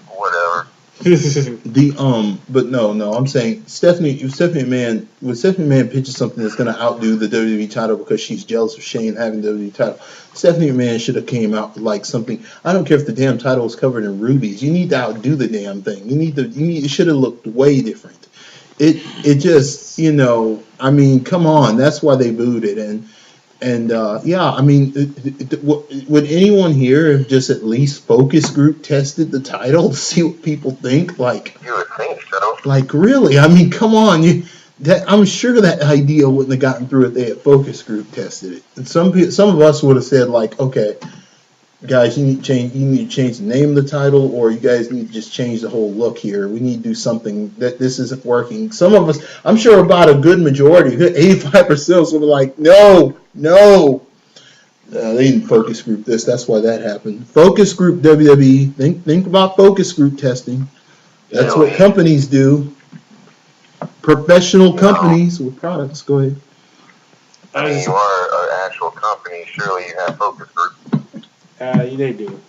Whatever. But no, I'm saying Stephanie McMahon pitches something that's going to outdo the WWE title because she's jealous of Shane having the WWE title. Stephanie McMahon should have came out with like something. I don't care if the damn title was covered in rubies. You need to outdo the damn thing. It should have looked way different. It just, I mean, come on. That's why they booed it. And I mean, would anyone here have just at least focus group tested the title to see what people think? Like, you would think so. Like, really? I mean, come on. I'm sure that idea wouldn't have gotten through if they had focus group tested it. And some of us would have said, like, okay, guys, you need to change. You need to change the name of the title, or you guys need to just change the whole look here. We need to do something that this isn't working. Some of us, I'm sure, about a good majority, 85% of us will be like, no, no. They didn't focus group this. That's why that happened. Focus group WWE. Think about focus group testing. That's what companies do. Professional companies with products. Go ahead. I mean, you are an actual company. Surely you have focus groups. They do.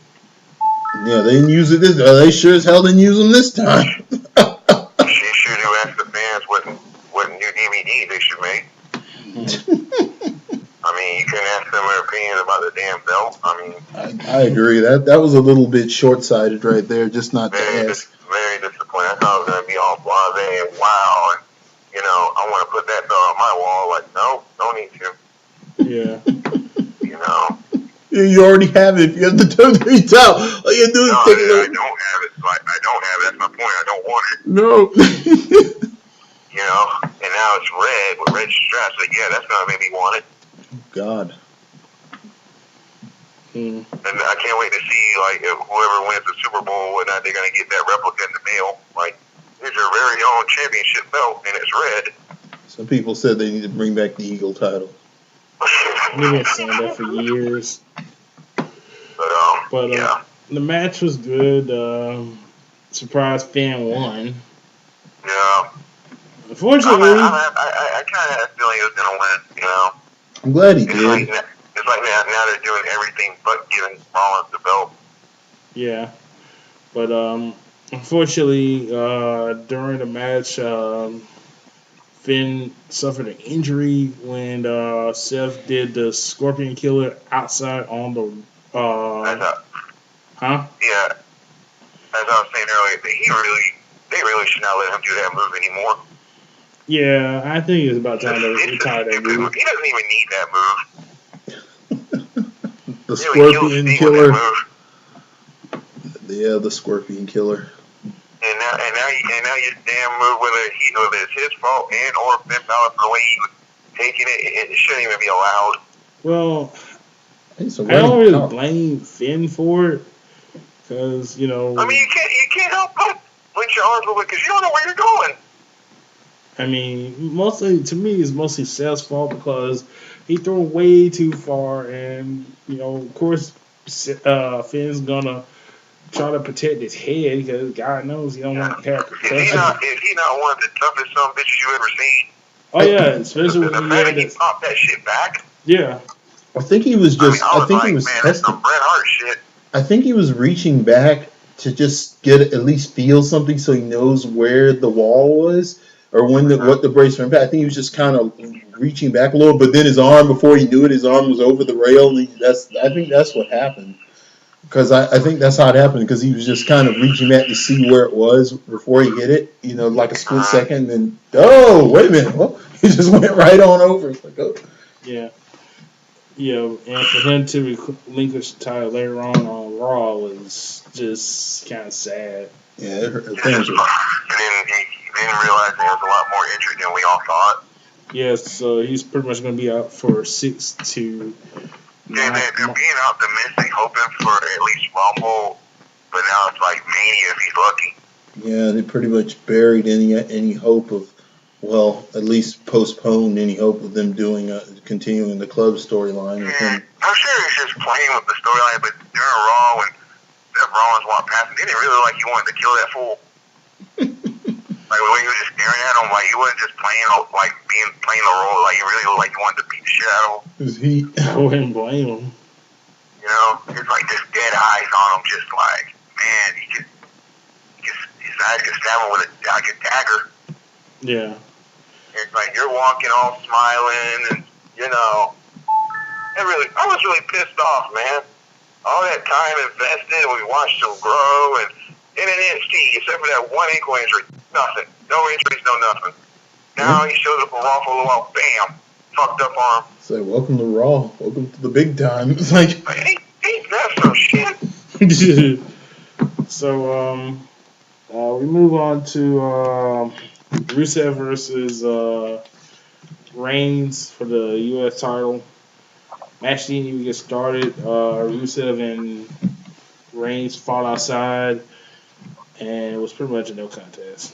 Yeah, they didn't use it this. They sure as hell didn't use them this time. She should have asked the fans what new DVD they should make. I mean, you couldn't ask them their opinion about the damn belt. I mean, I agree. That was a little bit short-sighted right there. Just not to ask. Very disappointing. I thought it was going to be all blasé and wow. And, you know, I want to put that belt on my wall. Like, no, don't need to. Yeah. You know. You already have it. If you have the WWE title, all you do is take it. I don't have it. Like, I don't have it. That's my point. I don't want it. No. You know, and now it's red with red straps. Like, yeah, that's going to make me want it. God. And I can't wait to see, like, if whoever wins the Super Bowl or whatnot, they're going to get that replica in the mail. Like, here's your very own championship belt, and it's red. Some people said they need to bring back the Eagle title. We've been saying that for years. But yeah. The match was good. Surprise fan won. Yeah. Unfortunately, I kind of had a feeling he was going to win, you know. I'm glad he did. It's like now they're doing everything but giving Rollins the belt. Yeah. But unfortunately, during the match, Finn suffered an injury when Seth did the Scorpion Killer outside on the. Yeah. As I was saying earlier, they really should not let him do that move anymore. Yeah, I think it's about time to retire that move. He doesn't even need that move. The Scorpion Killer. Yeah, the Scorpion Killer. And now your damn move, whether it's his fault and or Finn Balor for the way he was taking it, it shouldn't even be allowed. Well, I don't really blame Finn for it because I mean, you can't help but blink your arms over because you don't know where you're going. I mean, mostly to me, it's mostly Seth's fault because he threw way too far, and of course, Finn's gonna try to protect his head because God knows he don't want to have concussion. Is he not one of the toughest son of bitches you ever seen? Oh yeah, especially when he popped that shit back. Yeah. I think he was just. I think he was man, testing. That's some Bret Hart shit. I think he was reaching back to just get at least feel something, so he knows where the wall was or what the brace went back. I think he was just kind of reaching back a little, but then his arm, before he knew it, his arm was over the rail. And I think that's what happened. Because I think that's how it happened. Because he was just kind of reaching back to see where it was before he hit it. Like a split second. And then, wait a minute! Well, he just went right on over. It's like, oh. Yeah. And for him to relinquish the title later on Raw was just kind of sad. Yeah, it hurt. And then he didn't realize there was a lot more injury than we all thought. Yeah, so he's pretty much going to be out for 6 to. Yeah, they're being optimistic, hoping for at least Rumble, but now it's like Mania if he's lucky. Yeah, they pretty much buried any hope of, at least postponed any hope of them continuing the club storyline. Yeah, I'm sure he's just playing with the storyline, but during Raw, when Seth Rollins walked past him, didn't he really like he wanted to kill that fool? Like when he was just staring at him, like he wasn't just playing the role, like he really looked like he wanted to beat the shit out of him. I wouldn't blame him. It's like just dead eyes on him, just like, man, his eyes could stab him with a dagger. Yeah. It's like you're walking all smiling, and I was really pissed off, man. All that time invested, we watched him grow, and in an NXT, except for that one ankle injury, nothing. No injuries, no nothing. Now he shows up on Raw for a little while, bam, fucked up arm. So welcome to Raw. Welcome to the big time. It's like ain't that some shit? So we move on to Rusev versus Reigns for the U.S. title. Match didn't even get started. Rusev and Reigns fought outside, and it was pretty much a no contest.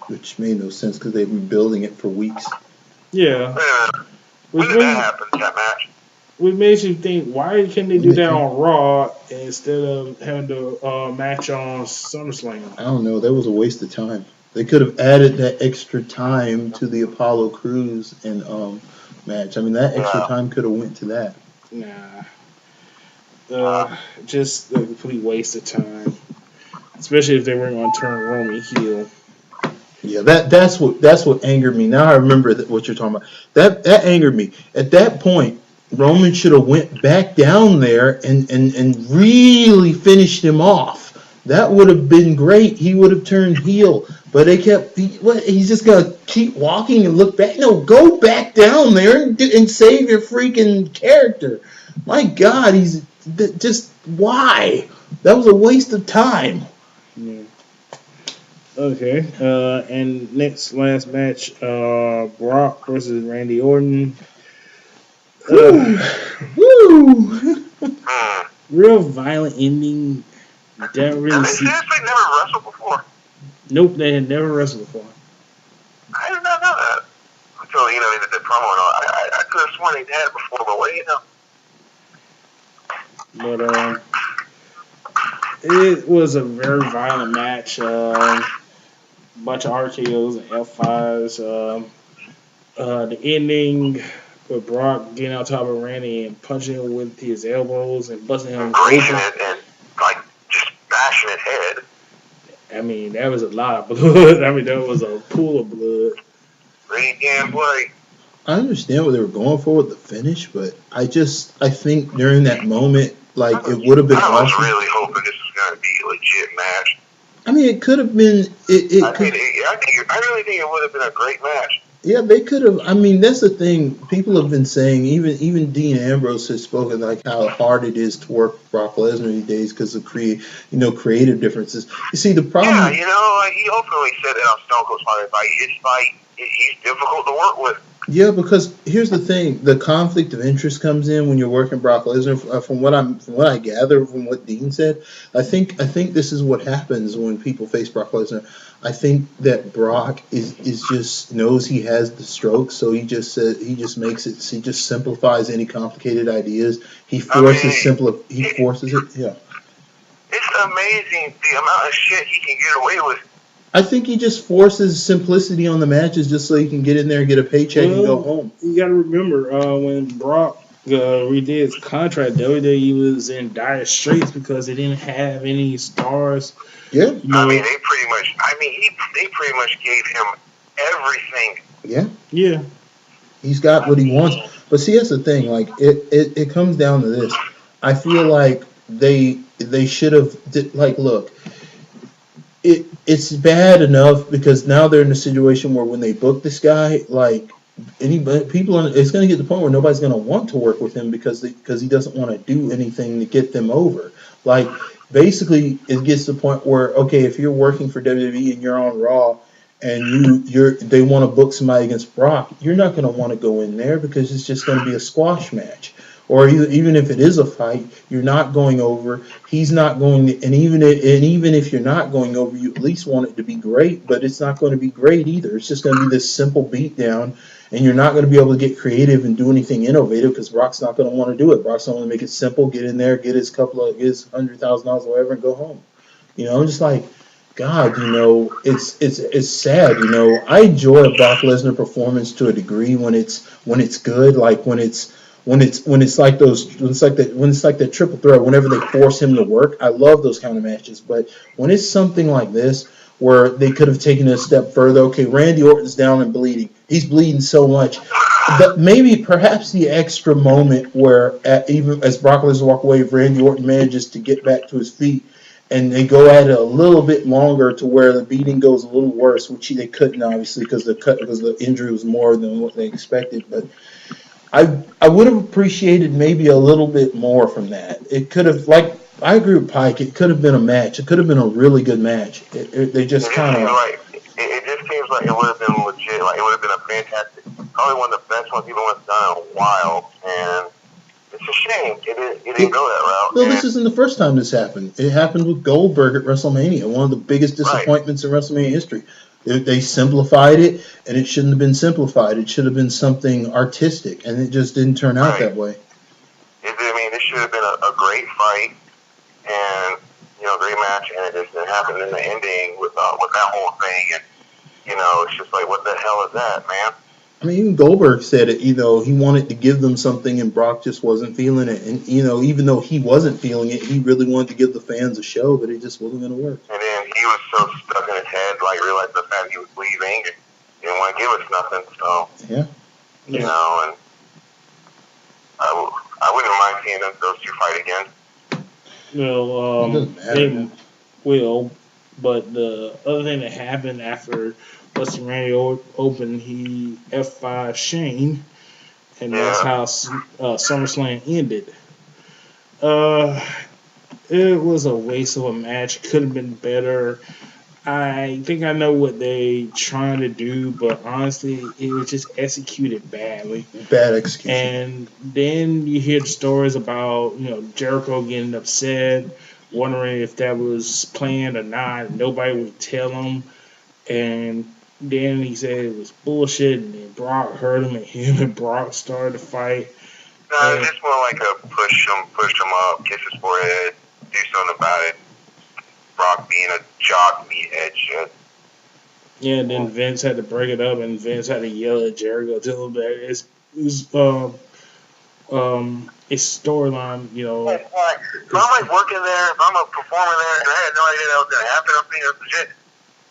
Which made no sense because they've been building it for weeks. Yeah. When did that happen, that match? Which makes you think, why can't they do that on Raw instead of having the match on SummerSlam? I don't know. That was a waste of time. They could have added that extra time to the Apollo Crews and match. I mean, that extra time could have went to that. Nah. Just a complete waste of time. Especially if they were going to turn Roman heel. Yeah, that's what angered me. Now I remember what you're talking about. That angered me. At that point, Roman should have went back down there and really finished him off. That would have been great. He would have turned heel. But they kept. He's just gonna keep walking and look back. No, go back down there and save your freaking character. My God, he's just why? That was a waste of time. Yeah. Okay. And last match, Brock versus Randy Orton. Woo! Real violent ending. Didn't really see. Seriously, never wrestled before. Nope, they had never wrestled before. I did not know that until they did the promo and all. I could have sworn they had it before, but what do you know? But it was a very violent match. Bunch of RKOs and F5s. The ending with Brock getting on top of Randy and punching him with his elbows and busting him open. And like just bashing his head. I mean, that was a lot of blood. I mean, that was a pool of blood. Pretty damn bloody. I understand what they were going for with the finish, but I think during that moment, like, it would have been I was awesome. really hoping this was going to be a legit match. I mean, it could have been. I really think it would have been a great match. Yeah, they could have. I mean, that's the thing. People have been saying, even Dean Ambrose has spoken like how hard it is to work with Brock Lesnar these days because of creative differences. You see, the problem. Yeah, he openly said that on Stone Cold Fight. His fight, he's difficult to work with. Yeah, because here's the thing: the conflict of interest comes in when you're working Brock Lesnar. From what I gather from what Dean said, I think this is what happens when people face Brock Lesnar. I think that Brock is just knows he has the stroke, so he just simplifies any complicated ideas. He forces it. Yeah. It's amazing the amount of shit he can get away with. I think he just forces simplicity on the matches just so he can get in there and get a paycheck and go home. You got to remember when Brock redid his contract, WWE was in dire straits because they didn't have any stars. Yeah. I mean, they pretty much gave him everything. Yeah. Yeah. He's got what he wants. But see, that's the thing. Like, it comes down to this. I feel like they should have, look, it's bad enough because now they're in a situation where when they book this guy, like, it's going to get to the point where nobody's going to want to work with him because he doesn't want to do anything to get them over. Like, basically, it gets to the point where, okay, if you're working for WWE and you're on Raw and they want to book somebody against Brock, you're not going to want to go in there because it's just going to be a squash match. Or even if it is a fight, you're not going over. He's not going to, and even if you're not going over, you at least want it to be great. But it's not going to be great either. It's just going to be this simple beatdown, and you're not going to be able to get creative and do anything innovative because Brock's not going to want to do it. Brock's going to make it simple, get in there, get his $100,000 or whatever, and go home. I'm just like, God, it's sad. I enjoy a Brock Lesnar performance to a degree when it's good, like when it's like that triple threat, whenever they force him to work. I love those kind of matches. But when it's something like this, where they could have taken it a step further, okay, Randy Orton's down and bleeding. He's bleeding so much. Perhaps the extra moment where, even as Brock Lesnar walk away, if Randy Orton manages to get back to his feet, and they go at it a little bit longer to where the beating goes a little worse, which they couldn't, obviously, because the injury was more than what they expected. But I would have appreciated maybe a little bit more from that. It could have, I agree with Pike. It could have been a match. It could have been a really good match. They just kind of. It just seems like it would have been legit. Like, it would have been a fantastic, probably one of the best ones even done in a while. And didn't go that route. Well, this isn't the first time this happened. It happened with Goldberg at WrestleMania, one of the biggest disappointments in WrestleMania history. They simplified it, and it shouldn't have been simplified. It should have been something artistic, and it just didn't turn out that way. I mean, this should have been a great fight, and great match, and it just didn't happen in the ending with that whole thing, and it's just like, what the hell is that, man? I mean, even Goldberg said it. He wanted to give them something, and Brock just wasn't feeling it. And even though he wasn't feeling it, he really wanted to give the fans a show, but it just wasn't going to work. And then he was so stuck in his head, like realized the fact he was leaving, and he didn't want to give us nothing. So and I wouldn't mind seeing those two fight again. Well, they will, but the other thing that happened after WrestleMania opened, he F5 Shane, and that's how SummerSlam ended. It was a waste of a match. Could have been better. I think I know what they trying to do, but honestly, it was just executed badly. Bad execution. And then you hear the stories about Jericho getting upset, wondering if that was planned or not. Nobody would tell him, and then he said it was bullshit. And then Brock heard him, and him and Brock started to fight. No, it's just more like a push him up, kiss his forehead, do something about it. Brock being a jock meathead shit. Yeah, and then Vince had to break it up, and Vince had to yell at Jericho, tell him that it's storyline, If I'm like working there, if I'm a performer there, and I had no idea that was gonna happen, I'm thinking of shit,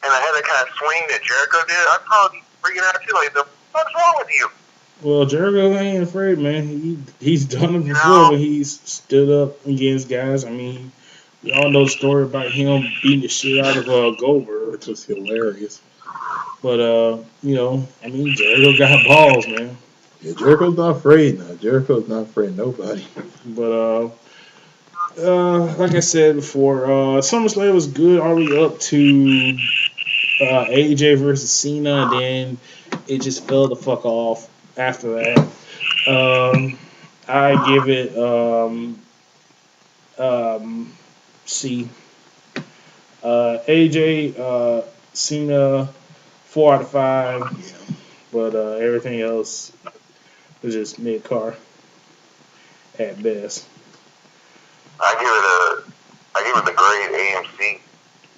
and I had that kind of swing that Jericho did, I'd probably be freaking out too. Like, the fuck's wrong with you? Well, Jericho ain't afraid, man. He's done it before when he's stood up against guys. I mean, we all know the story about him beating the shit out of Goldberg, which was hilarious. But I mean, Jericho got balls, man. Yeah, Jericho's not afraid now. Jericho's not afraid of nobody. But like I said before, SummerSlam was good all the way up to AJ versus Cena, and then it just fell the fuck off after that. I give it C. AJ, Cena, 4 out of 5, but everything else was just mid-car at best. I give it the grade AMC,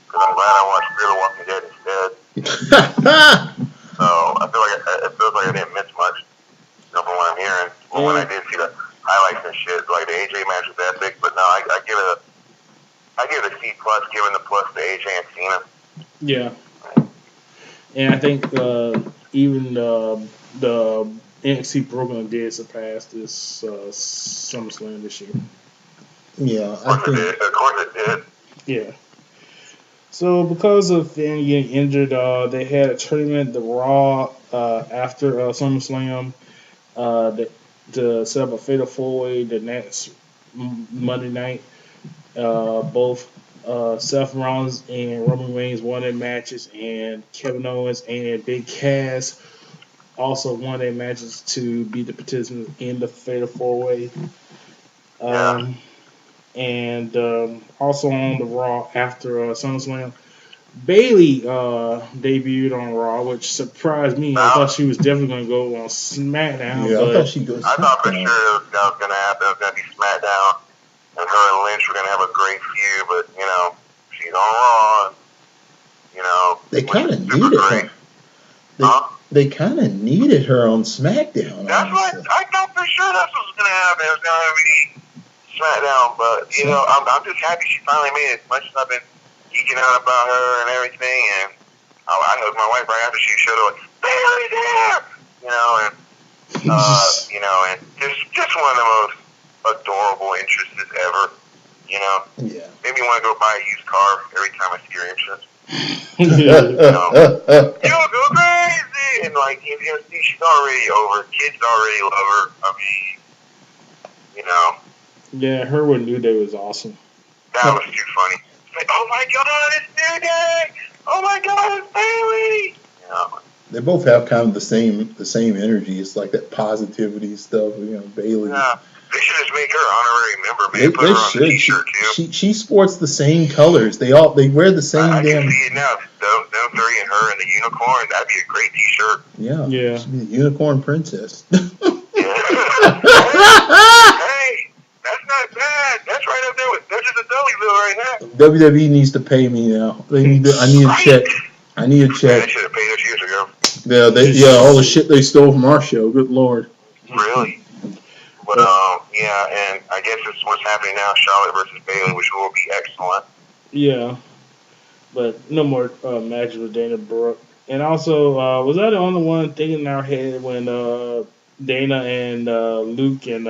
because I'm glad I watched Fear the Walking Dead instead. So I feel like it feels like I didn't miss much from what I'm hearing. Well, when I did see the highlights and shit, like the AJ match was epic, but no, I give it a C plus, giving the plus to AJ and Cena. Yeah, and I think even the NXT Brooklyn did surpass this SummerSlam this year. Yeah, Of course it did. Yeah. So because of Finn getting injured, they had a tournament, the Raw, after SummerSlam, to set up a fatal 4-way the next Monday night. Both Seth Rollins and Roman Reigns won their matches, and Kevin Owens and Big Cass also won their matches to be the participants in the fatal 4-way. And also on the Raw after SummerSlam, Bailey debuted on Raw, which surprised me. I thought she was definitely going to go on SmackDown. Yeah, but I thought for sure that was going to happen. It was going to be SmackDown, and her and Lynch were going to have a great feud, but, she's on Raw. They kind of needed her. They kind of needed her on SmackDown. That's what I thought for sure that's what was going to happen. It was going to be SmackDown, but I'm just happy she finally made it. As much as I've been geeking out about her and everything, and I hugged my wife right after she showed up. Bailey's there, and and just one of the most adorable entrances ever. Yeah. Made me want to go buy a used car every time I see her entrance. You'll go crazy, and she's already over. Kids already love her. I mean, Yeah, her with New Day was awesome. That was too funny. It's like, oh my god, it's New Day! Oh my god, it's Bailey! They both have kind of the same energy. It's like that positivity stuff, Bailey. Yeah. They should just make her an honorary member, man. Put her on the t-shirt too. She sports the same colors. They wear the same I damn. can see it now. Them three and her and the unicorn. That'd be a great t-shirt. Yeah. She'd be the unicorn princess. Hey, that's not bad. That's right up there with Duchess of Dudleyville right now. WWE needs to pay me now. I need a check. I need a check. They should have paid us years ago. Yeah, all the shit they stole from our show. Good Lord. Really? But yeah, and I guess it's what's happening now: Charlotte versus Bailey, which will be excellent. Yeah, but no more matches with Dana Brooke. And also, was that the only one thing in our head when Dana and Luke and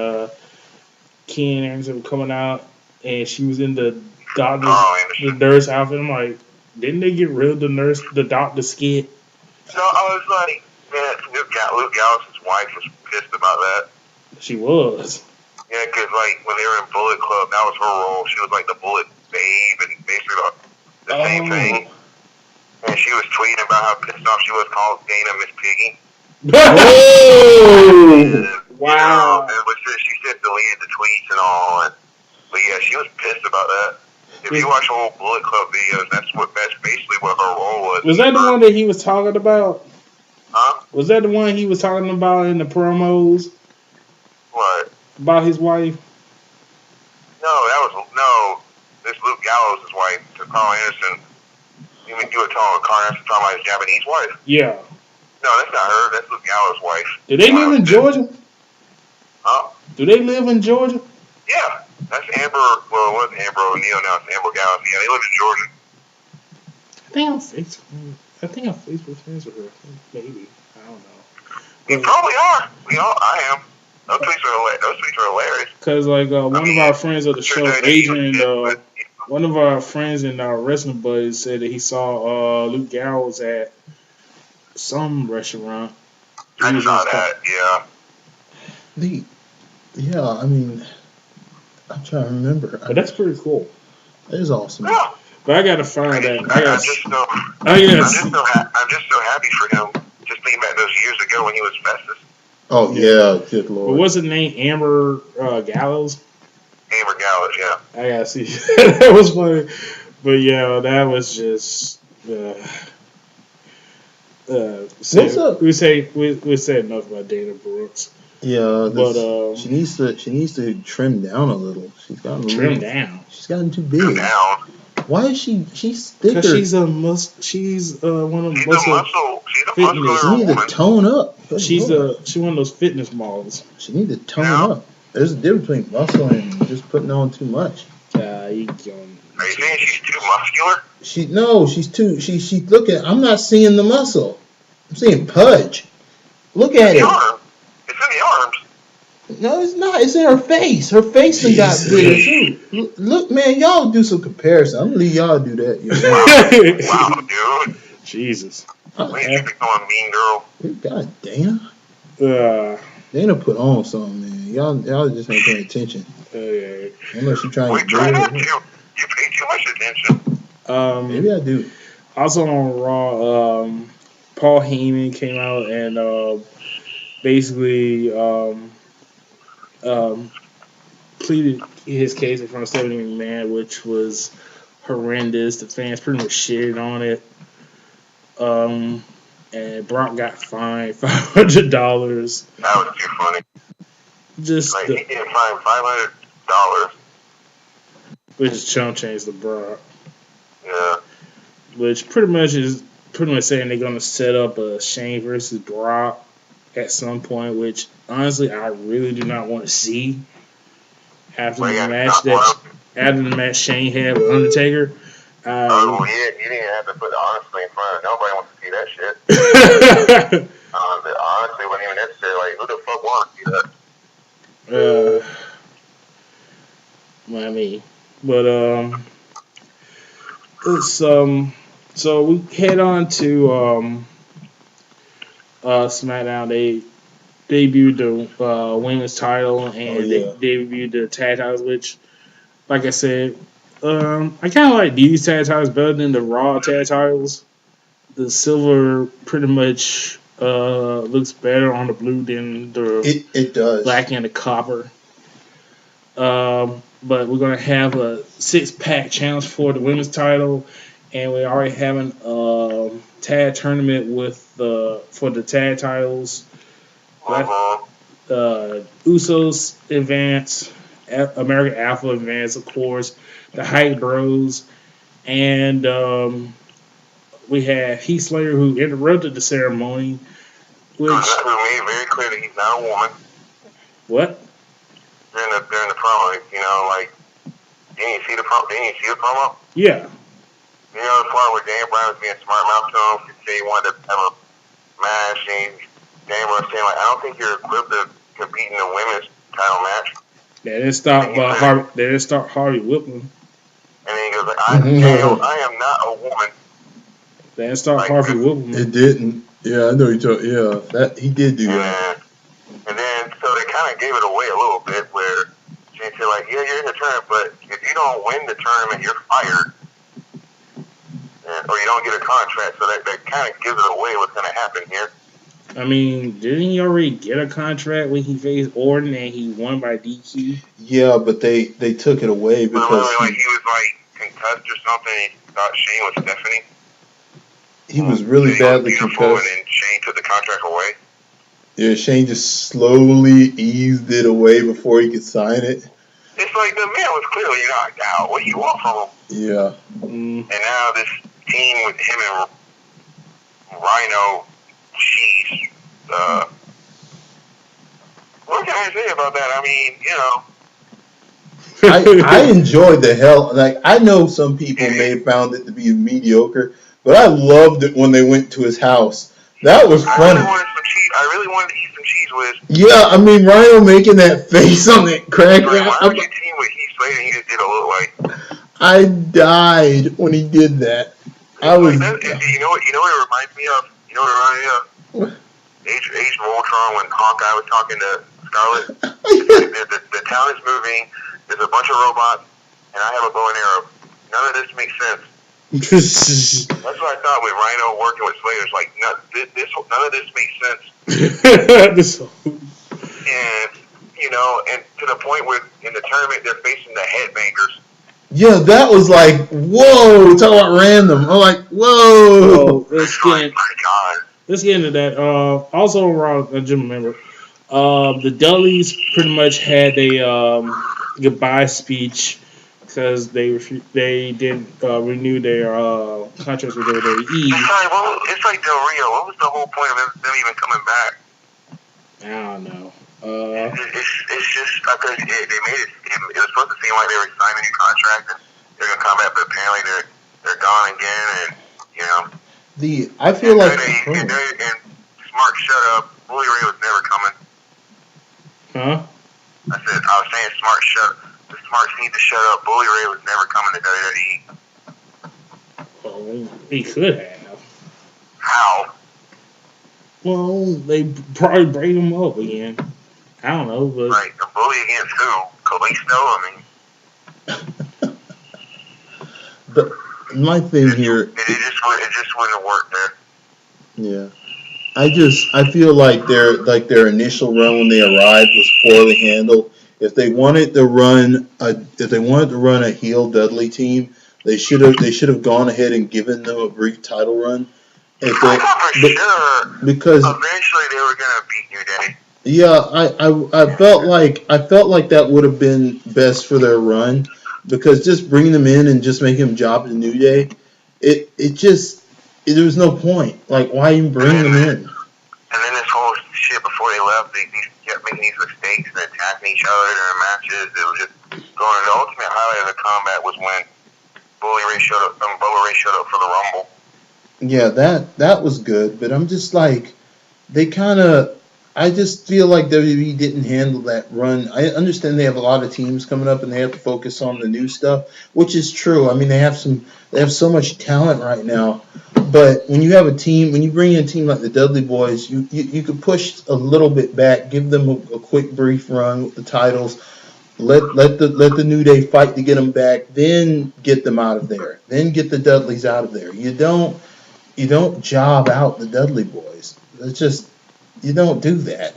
Ken Anderson were coming out, and she was in the nurse outfit? I'm like, didn't they get rid of the doctor skit? No, I was like, man, Luke Gallows' wife was pissed about that. She was. Yeah, because like when they were in Bullet Club, that was her role. She was like the Bullet Babe, and basically the same thing. And she was tweeting about how pissed off she was called Dana Miss Piggy. Wow. And she said deleted the tweets and all. But yeah, she was pissed about that. If you watch old Bullet Club videos, that's basically what her role was. Was that the one that he was talking about? Huh? Was that the one he was talking about in the promos? What? About his wife? No. This Luke Gallows' wife, to Carl Anderson. You were talking about his Japanese wife? Yeah. No, that's not her. That's Luke Gallows' wife. Do they live in Georgia? Huh? Do they live in Georgia? Yeah. That's Amber. Well, it wasn't Amber O'Neal. Now it's Amber Gallows. Yeah, they live in Georgia. I think I'm Facebook friends with her. Maybe. I don't know. You probably are. I am. Those tweets are hilarious. Because, like, one of our friends of the show, Adrian, one of our friends in our wrestling buddies said that he saw Luke Gallows at some restaurant. I saw that, yeah. Yeah, I mean, I'm trying to remember. But that's pretty cool. That is awesome. Yeah. But I gotta find that. I'm just so happy for him. Just thinking back those years ago when he was Festus. Oh yeah, good Lord. What was his name? Amber Gallows. Amber Gallows, yeah. I gotta see. That was funny. But yeah, that was just. What's up? We said enough about Dana Brooks. Yeah, but she needs to trim down a little. She's gotten down. She's gotten too big. Trim down. Why is she's thicker? Because she's one of the fitness. She needs to tone up. She's one of those fitness models. She needs to tone up. There's a difference between muscle and just putting on too much. Are you saying she's too muscular? She's too. She looking. I'm not seeing the muscle. I'm seeing pudge. Look at it. It's in the arms. No, it's not. It's in her face. Her face done got bigger too. Look, man, y'all do some comparison. I'm gonna leave y'all do that. Wow, dude. Jesus. When you become a mean girl? God, Dana. Dana put on something, man. Y'all just ain't paying attention. Unless you're trying to do it. You pay too much attention. Maybe I do. Also on Raw, Paul Heyman came out and basically pleaded his case in front of Stephanie McMahon, which was horrendous. The fans pretty much shitted on it. And Brock got fined $500. That was too funny. He get fined $500. Which is chump change to Brock. Yeah. Which pretty much saying they're gonna set up a Shane versus Brock at some point, which honestly I really do not want to see. After the match Shane had with Undertaker. You didn't have to put the honestly in front of nobody wants to see that shit. Honestly, wasn't even necessary. Like, who the fuck wants to see that? So we head on to SmackDown. They debuted the women's title and they debuted the tag titles, which, like I said, I kind of like these tag titles better than the Raw tag titles. The silver pretty much looks better on the blue than the it does. black and the copper. But we're gonna have a 6-pack challenge for the women's title, and we're already having a tag tournament with for the tag titles. Usos advance, American Alpha advance, of course, the Hype Bros, and we had Heath Slater who interrupted the ceremony, which who made it very clear that he's not a woman what? during the promo. You know, like didn't you see the promo? Yeah. You know the part where Dan Brown was being smart mouth to him, to say he wanted to have a match, and Dan Brown saying like, I don't think you're equipped to compete in the women's title match. They didn't stop Harvey. They didn't start Harvey Whipping. And then he goes like, I am not a woman. They didn't start Harvey Whipping. It didn't. Yeah, I know you talking. Yeah, that he did do that. And then so they kind of gave it away a little bit, where they said like, yeah, you're in the tournament, but if you don't win the tournament, you're fired. Or you don't get a contract, so that kind of gives it away what's going to happen here. I mean, didn't he already get a contract when he faced Orton and he won by DQ? Yeah, but they took it away because he was like concussed or something. He thought Shane was Stephanie. He was really badly concussed. And then Shane took the contract away. Yeah, Shane just slowly eased it away before he could sign it. It's like the man was clearly knocked out. What do you want from him? Yeah. And now this team with him and Rhino, jeez. What can I say about that? I mean, you know. I enjoyed the hell. Like, I know some people may have found it to be mediocre, but I loved it when they went to his house. That was funny. I really wanted to eat some cheese with. Yeah, I mean, Rhino making that face on that crack. Why would you team with Heath Slater and he just did a look like? I died when he did that. I was. You know what it reminds me of? You know what it reminds me of? What? Age of Ultron when Hawkeye was talking to Scarlet. the town is moving. There's a bunch of robots, and I have a bow and arrow. None of this makes sense. That's what I thought with Rhino working with Slater. It's like none of this makes sense. And you know, and to the point where in the tournament they're facing the headbangers. Yeah, that was like, whoa, talk about random. I'm like, whoa. Let's get into that. Also, Raw, I just remember, the Dudleys pretty much had a goodbye speech because they didn't renew their contracts with WWE. It's like Del Rio. What was the whole point of them even coming back? I don't know. It's just because they made it. It was supposed to seem like they were signing a new contract and they're gonna come back, but apparently they're gone again. And you know, I feel like and Smart shut up. Bully Ray was never coming. Huh? I was saying the Smarts need to shut up. Bully Ray was never coming to WWE. Well, he could have. How? Well, they probably bring him up again. I don't know, but right, a bully against who? Kalisto? I mean, my thing here. It just wouldn't work there. Yeah, I feel like their initial run when they arrived was poorly handled. If they wanted to run a heel Dudley team, they should have gone ahead and given them a brief title run. I thought for sure because eventually they were gonna beat New Day. Yeah, I felt like that would have been best for their run, because just bringing them in and just making them job at the New Day, there was no point. Like, why even bring them in? And then this whole shit before they left, they kept making these mistakes and attacking each other during matches. It was just going. The ultimate highlight of the combat was when Bubba Ray showed up for the Rumble. Yeah, that was good, but I'm just like, I just feel like WWE didn't handle that run. I understand they have a lot of teams coming up and they have to focus on the new stuff, which is true. I mean, they have so much talent right now. But when you bring in a team like the Dudley Boys, you could push a little bit back, give them a quick brief run with the titles, let the New Day fight to get them back, then get them out of there, then get the Dudleys out of there. You don't job out the Dudley Boys. It's just, you don't do that.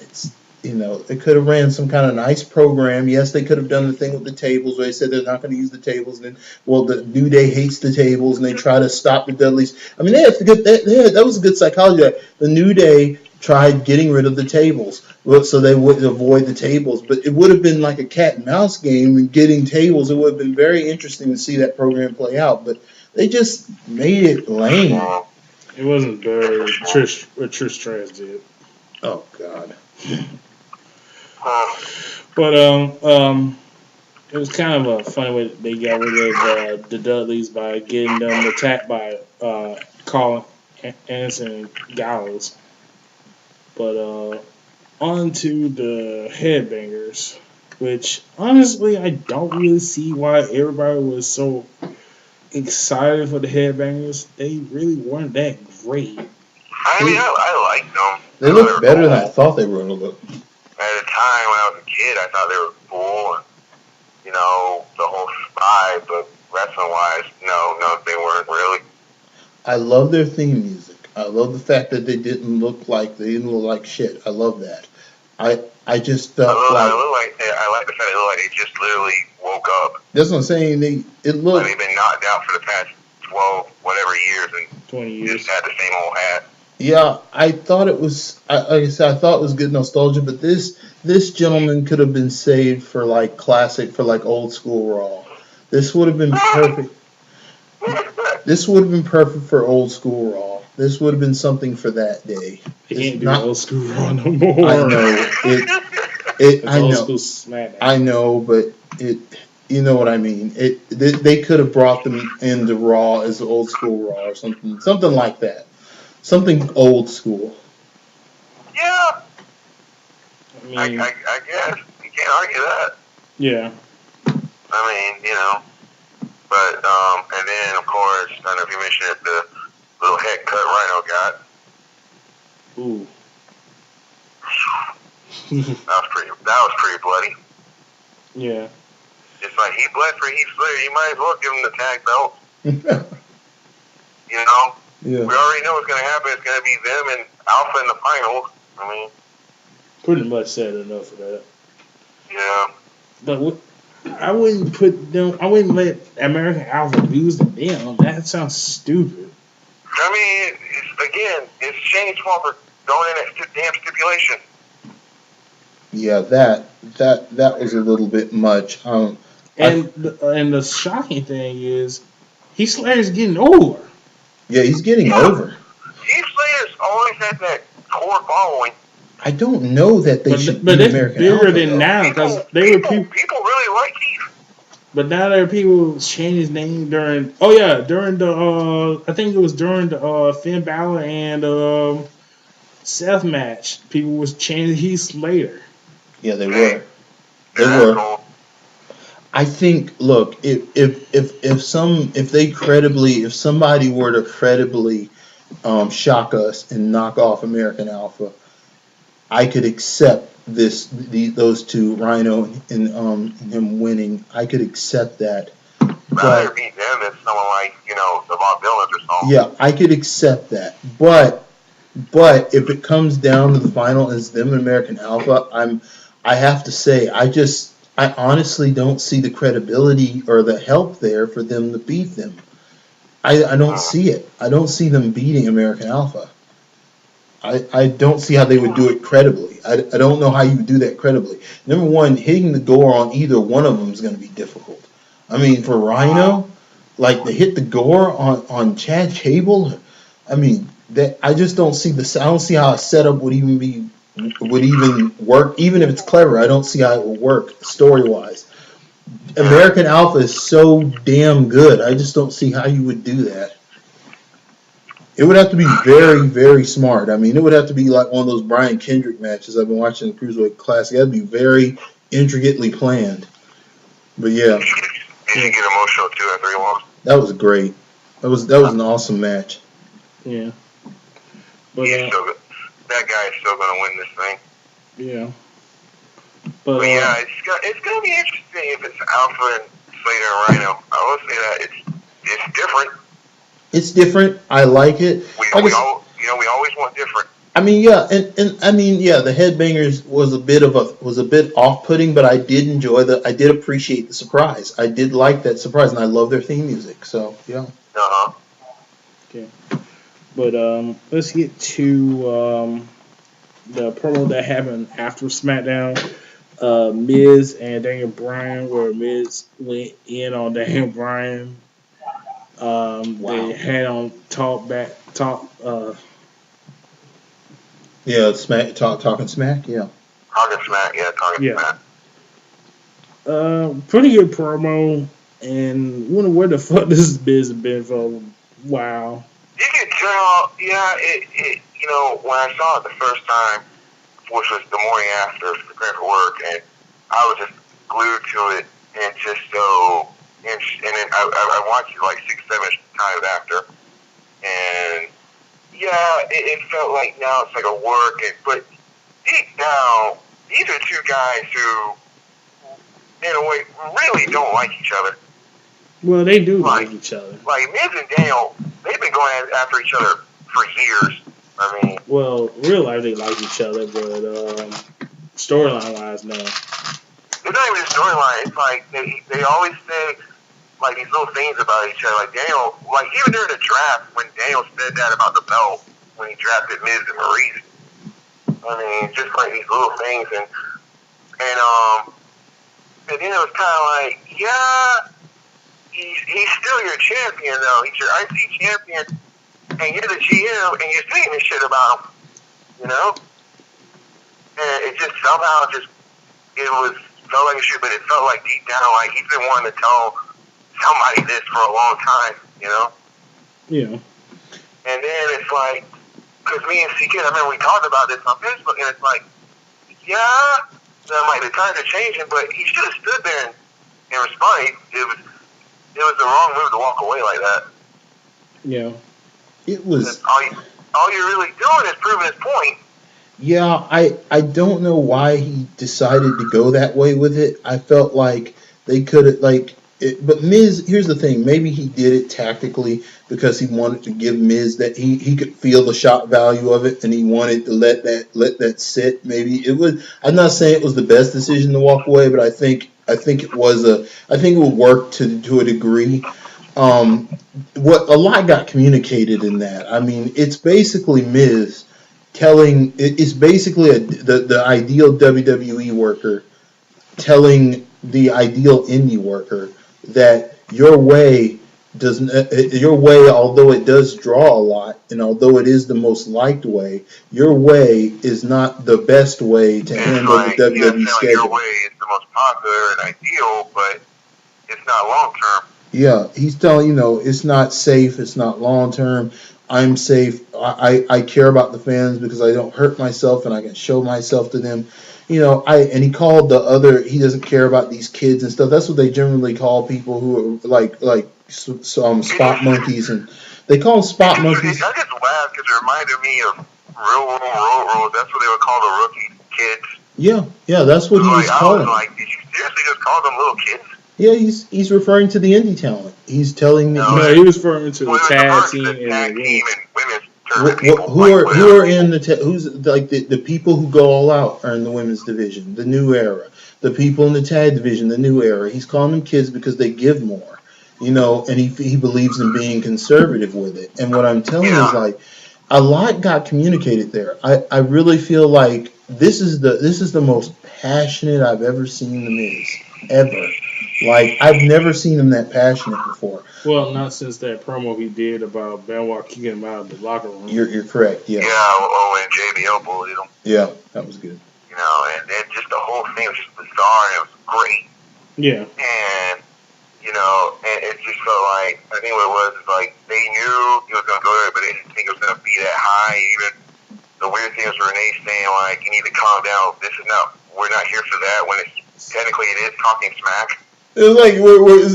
They could have ran some kind of nice program. Yes, they could have done the thing with the tables where they said they're not going to use the tables. And then, well, the New Day hates the tables, and they try to stop the Dudleys. I mean, that was a good psychology. The New Day tried getting rid of the tables so they would avoid the tables. But it would have been like a cat and mouse game and getting tables. It would have been very interesting to see that program play out. But they just made it lame. It wasn't better what Trish Stratus did. Oh, God. But it was kind of a funny way that they got rid of the Dudleys by getting them attacked by Colin Anderson and Gallows. But on to the Headbangers, which honestly I don't really see why everybody was so excited for the Headbangers. They really weren't that great. I mean, I liked them. They looked better than I thought they were going to look. At the time when I was a kid, I thought they were cool, and the whole vibe. But wrestling-wise, no, they weren't really. I love their theme music. I love the fact that they didn't look like shit. I love that. I just felt I like the fact they look like they just literally woke up. That's what I'm saying. It looked like they've been knocked out for the past 12 whatever years and 20 years. Just had the same old hat. Yeah, I thought it was. Like I said, I thought it was good nostalgia, but this gentleman could have been saved for like classic, for like old school Raw. This would have been perfect. This would have been perfect for old school Raw. This would have been something for that day. They can't do old school Raw no more. I know it. I know. Old school I know, but it. You know what I mean. They could have brought them into Raw as old school Raw or something like that. Something old school. Yeah. I mean, I guess. You can't argue that. Yeah. I mean, but, and then, of course, I don't know if you mentioned it, the little head cut Rhino got. Ooh. that was pretty bloody. Yeah. It's like, he bled for Heath Slater. You might as well give him the tag belt. Yeah. We already know what's going to happen. It's going to be them and Alpha in the finals. I mean, pretty much said enough of that. Yeah. But I wouldn't let American Alpha lose to them. That sounds stupid. I mean, it's Shane Swan for going in that damn stipulation. Yeah, that was a little bit much. And the shocking thing is, Heath Slater's getting over. Yeah, he's getting over. Heath Slater's always had that core following. I don't know that they should be American bigger Alpha, than now because people really like Heath. But now there are people changing his name during the I think it was during the Finn Balor and Seth match. People was changing Heath Slater. Yeah, they were. They were. I think. Look, if somebody were to credibly shock us and knock off American Alpha, I could accept those two, Rhino and him winning. I could accept that. Rather beat them than someone like the Bob Dylan or something. Yeah, I could accept that. But if it comes down to the final as them and American Alpha, I have to say I honestly don't see the credibility or the help there for them to beat them. I don't see it. I don't see them beating American Alpha. I don't see how they would do it credibly. I don't know how you would do that credibly. Number one, hitting the gore on either one of them is going to be difficult. I mean, for Rhino, like to hit the gore on Chad Gable, I mean, I just don't see I don't see how a setup would even work. Even if it's clever, I don't see how it will work story wise. American Alpha is so damn good. I just don't see how you would do that. It would have to be very, very smart. I mean, it would have to be like one of those Brian Kendrick matches I've been watching in the Cruiserweight Classic. That would be very intricately planned. But yeah. Did you get emotional too after he lost? That was great. That was an awesome match. Yeah. But that guy is still going to win this thing. Yeah. But yeah, it's going to be interesting if it's Alpha and Slater and Rhino. I will say that it's different. It's different. I like it. We always want different. I mean, yeah, and I mean, yeah, the Headbangers was a bit off putting, but I did appreciate the surprise. I did like that surprise, and I love their theme music. So yeah. Uh-huh. Okay. But let's get to the promo that happened after SmackDown. Miz and Daniel Bryan, where Miz went in on Daniel Bryan. They had on Yeah, talking smack. Yeah. Talking smack, yeah, talking smack. Pretty good promo, and wonder where the fuck this Miz has been for a while. You can tell, yeah. You know, when I saw it the first time, which was the morning after preparing for work, and I was just glued to it, and just so, and then I watched it like 6-7 times after, and yeah, it felt like now it's like a work, but deep down, these are two guys who, in a way, really don't like each other. Well, they do like each other. Like Miz and Daniel, they've been going after each other for years. I mean, well, real life they like each other, but storyline wise, no. It's not even a storyline. It's like they always say like these little things about each other. Like Daniel, like even during the draft when Daniel said that about the belt when he drafted Miz and Maurice. I mean, just like these little things, and then it was kind of like, yeah, he's still your champion though. He's your IC champion, and you're the GM, and you're saying this shit about him, you know? And it just somehow felt like a shit, but it felt like deep down, like he's been wanting to tell somebody this for a long time, you know? Yeah. And then it's like, because me and CK, I remember we talked about this on Facebook, and it's like, yeah, then like the times are changing, but he should have stood there and responded. It was the wrong move to walk away like that. Yeah. It was. All you're really doing is proving his point. Yeah, I don't know why he decided to go that way with it. I felt like they could have, but Miz, here's the thing, maybe he did it tactically because he wanted to give Miz that he could feel the shock value of it, and he wanted to let that sit. Maybe it was, I'm not saying it was the best decision to walk away, but I think it would work to a degree. What a lot got communicated in that. I mean, it's basically Miz it's basically the ideal WWE worker telling the ideal indie worker that your way, although it does draw a lot, and although it is the most liked way, your way is not the best way to handle the WWE schedule. Your way is the most popular and ideal, but it's not long term. Yeah, he's telling it's not safe, it's not long term. I'm safe. I care about the fans because I don't hurt myself and I can show myself to them. And he called he doesn't care about these kids and stuff. That's what they generally call people who are like spot monkeys, and they call them spot monkeys. I just laughed because it reminded me of Real World Road Rules. That's what they would call the rookie kids. Yeah, that's what he was calling. I was like, did you seriously just call them little kids? Yeah, he's referring to the indie talent. He's telling me. No, he was referring to the tag team and women's. Who are in who's like the people who go all out are in the women's division, the new era. The people in the tag division, the new era. He's calling them kids because they give more, and he believes in being conservative with it. And what I'm telling you is like a lot got communicated there. I really feel like this is the most passionate I've ever seen the Miz ever. Like, I've never seen him that passionate before. Well, not since that promo he did about Benoit kicking him out of the locker room. You're correct, yeah. Yeah, when JBL bullied him. Yeah, that was good. And then just the whole thing was just bizarre, and it was great. Yeah. And, and it just felt like, I think what it was is like, they knew he was going to go there, but they didn't think it was going to be that high. Even the weird thing was Renee saying, like, you need to calm down. We're not here for that, when technically it is talking smack. It's like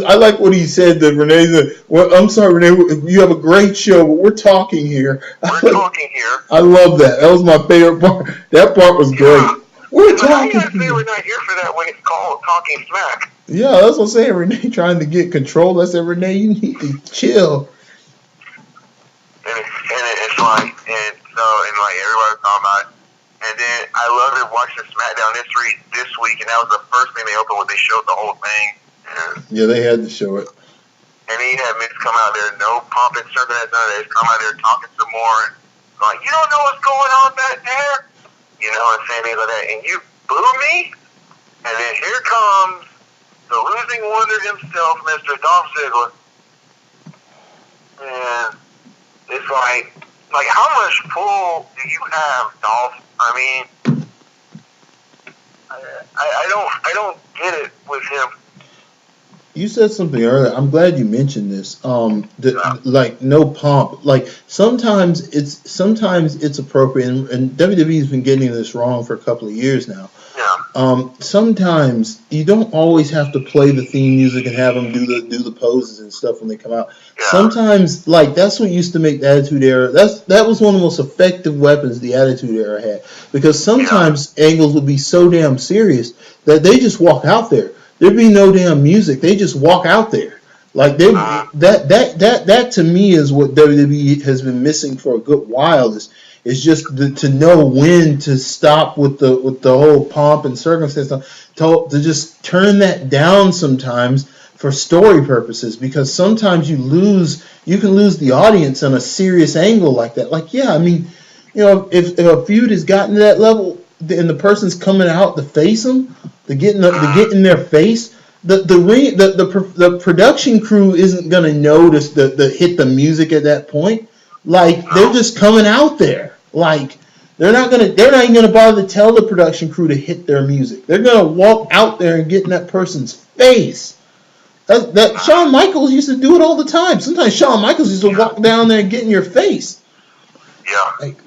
I like what he said that Renee said. Well, I'm sorry, Renee. You have a great show, but we're talking here. We're talking here. I love that. That was my favorite part. That part was great. We're talking. We're not here for that when it's called talking smack. Yeah, that's what I'm saying. Renee trying to get control. I said, Renee, you need to chill. And it's like, and So, and like everybody was talking about it. And then I loved it watching SmackDown this week, and that was the first thing they opened with. They showed the whole thing. And, Yeah, they had to show it. and he had Miz come out there, no pomp and circumstance, none of that. He's come out there talking some more, and like, you don't know what's going on back there, you know, and saying things like that. And you boo me, and then here comes the losing wonder himself, Mr. Dolph Ziggler, and it's like how much pull do you have, Dolph? I mean, I don't get it with him. You said something earlier. I'm glad you mentioned this. Like no pomp. Like sometimes it's appropriate, and WWE's been getting this wrong for a couple of years now. Yeah. Sometimes you don't always have to play the theme music and have them do the poses and stuff when they come out. Yeah. Sometimes, like that's what used to make the Attitude Era. That was one of the most effective weapons the Attitude Era had, because sometimes angles would be so damn serious that they just walk out there. There'd be no damn music. They just walk out there. Like that to me is what WWE has been missing for a good while. Is just to know when to stop with the whole pomp and circumstance. To just turn that down sometimes for story purposes, because sometimes you can lose the audience on a serious angle like that. Like, yeah, I mean, you know, if a feud has gotten to that level and the person's coming out to face them, to get in their face, the production crew isn't gonna notice the hit the music at that point. Like, they're just coming out there. Like, they're not even gonna bother to tell the production crew to hit their music. They're gonna walk out there and get in that person's face. That Shawn Michaels used to do it all the time. Sometimes Shawn Michaels used to walk down there and get in your face. Yeah. Like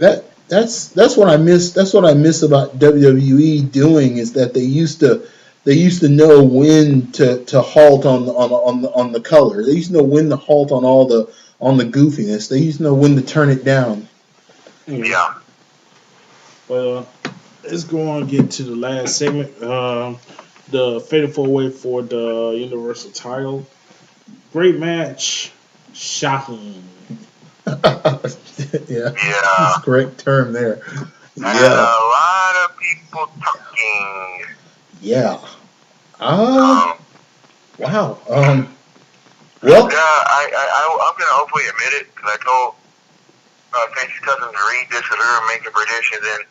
that's what I miss. That's what I miss about WWE doing, is that they used to know when to halt on the color. They used to know when to halt on the goofiness. They used to know when to turn it down. Yeah. Well, let's go on and get to the last segment. The Fatal 4-Way for the Universal title. Great match. Shocking. Yeah. That's a correct term there. Yeah. And a lot of people talking. Yeah. Wow. Well. Yeah, I'm gonna hopefully admit it, because I told Fancy's cousin to read this because we were making predictions, and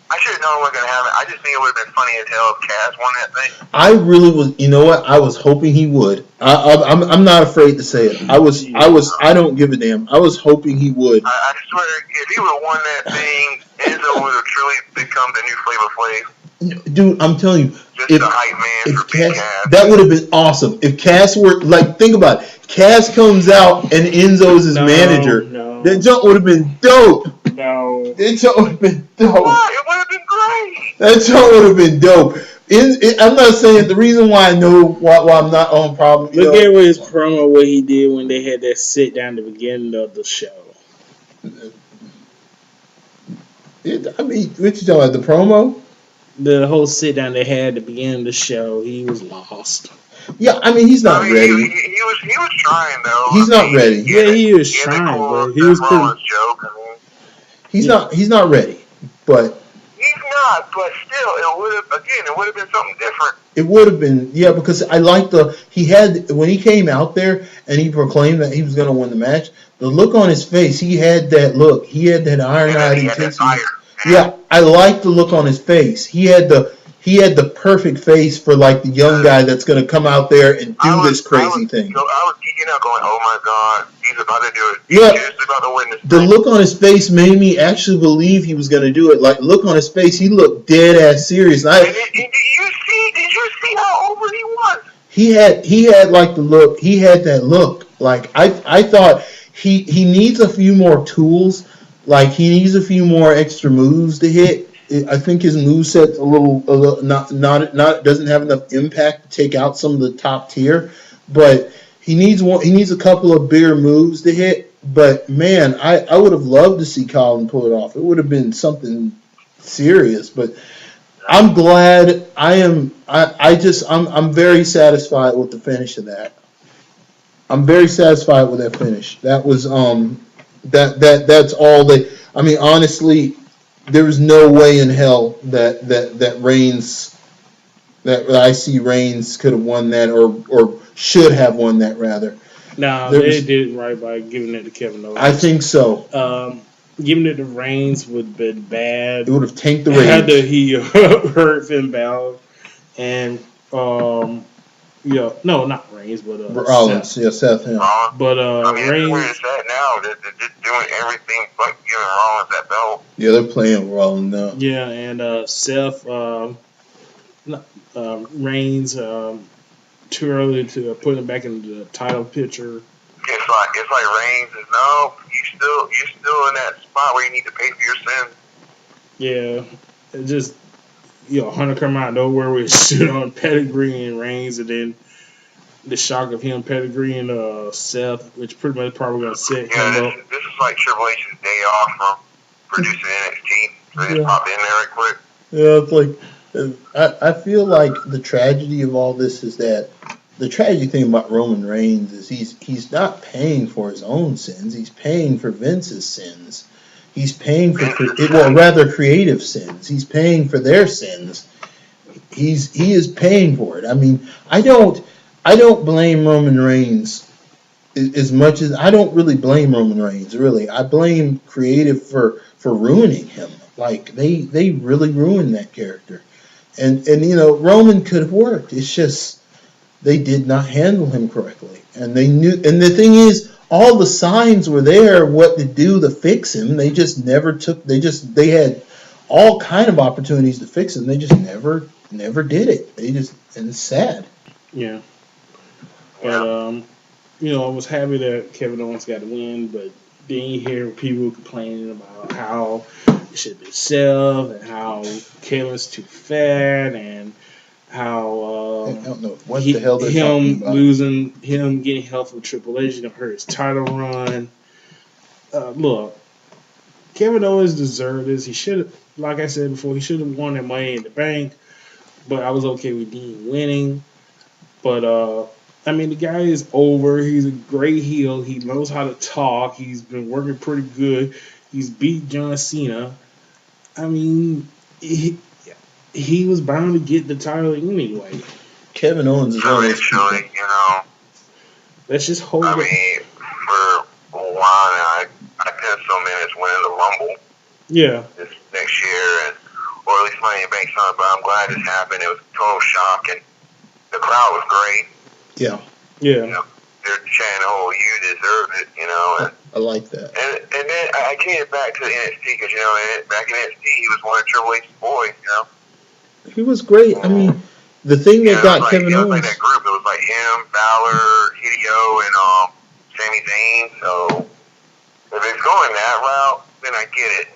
I should have known what was gonna happen. I just think it would have been funny as hell if Cass won that thing. I really was. You know what? I was hoping he would. I'm not afraid to say it. I don't give a damn. I was hoping he would. I swear, if he would have won that thing, Enzo would have truly become the new Flavor Flav. Dude, I'm telling you, Just the hype man for Cass. that would have been awesome. If Cass were, like, think about it. Cass comes out and Enzo's his manager. No. That jump would have been dope. No. That jump would have been dope. What? It would have been great. That jump would have been dope. I'm not saying the reason why I know why I'm not on problem. Look at his promo, what he did when they had that sit down at the beginning of the show. I mean, what you talking about, the promo? The whole sit down they had at the beginning of the show, he was lost. Yeah, I mean, he's not ready. He was trying, though. He's not ready. Yeah, he was trying, but he was pretty. He's not ready, but he's not. But still, it would have been something different. It would have been, yeah, because I like when he came out there and he proclaimed that he was going to win the match. The look on his face, he had that look. He had that iron-eyed intensity. Yeah, I like the look on his face. He had the perfect face for, like, the young guy that's going to come out there and do this crazy thing. I was geeking out going, oh my God, he's about to do it. He's about to win this The thing. look on his face made me actually believe he was going to do it. Like, look on his face, he looked dead-ass serious. Did you see how over he was? He had like the look. He had that look. Like, I thought he needs a few more tools. Like, he needs a few more extra moves to hit. I think his moveset's a little not doesn't have enough impact to take out some of the top tier. But he needs a couple of bigger moves to hit. But man, I would have loved to see Colin pull it off. It would have been something serious. But I'm glad. I'm very satisfied with the finish of that. I'm very satisfied with that finish. That was That's all they. I mean, honestly, there's no way in hell that Reigns, that I see Reigns could have won that, or should have won that rather. No, they did it right by giving it to Kevin Owens. I think so. Giving it to Reigns would have been bad. It would have tanked the ratings. Had he hurt Finn Balor and no, not Reigns, but Rollins, Seth. Yeah, Seth. Yeah. But I mean, Reigns. where it's at now, they're just doing everything but giving Rollins that belt. Yeah, they're playing Rollins now. Yeah, and Seth, Reigns, too early to put him back into the title picture. It's like Reigns is you're still in that spot where you need to pay for your sins. Yeah, it just Hunter come out of nowhere with shit on Pedigree and Reigns, and then the shock of him Pedigree and Seth, which pretty much probably gonna set him up. This is like Triple H's day off from producing NXT, so they just pop in there right quick. Yeah, it's like I feel like the tragedy of all this is that the tragic thing about Roman Reigns is he's not paying for his own sins. He's paying for Vince's sins. He's paying for creative sins. He's paying for their sins. He is paying for it. I mean, I don't blame Roman Reigns as much as I don't really blame Roman Reigns. Really, I blame creative for ruining him. Like they really ruined that character, and Roman could have worked. It's just they did not handle him correctly, and they knew. And the thing is, all the signs were there, what to do to fix him. They just never took. They had all kind of opportunities to fix him. They just never did it. And it's sad. Yeah. But I was happy that Kevin Owens got to win, but then you hear people complaining about how it should be Seth and how Kayla's too fat and how I don't know what the hell they're talking about. Him getting help from Triple H is gonna hurt his title run. Look, Kevin Owens deserved this. He should have, like I said before, he should have won that Money in the Bank. But I was okay with Dean winning. But I mean, the guy is over. He's a great heel. He knows how to talk. He's been working pretty good. He's beat John Cena. I mean, he was bound to get the title anyway. Kevin Owens is eventually, Let's just hold it. I mean, for a while now, I pencil him in as winning the Rumble. Yeah. This next year, or at least Money in the Bank something, but I'm glad this happened. It was a total shock, and the crowd was great. Yeah. Yeah. They're chanting, "Oh, you deserve it," And I like that. And then I came back to the NXT because back in NXT he was one of Triple H's boys. He was great. I mean, the thing that got Kevin Owens. Like that group, it was like him, Balor, Hideo, and Sami Zayn. So if it's going that route, then I get it.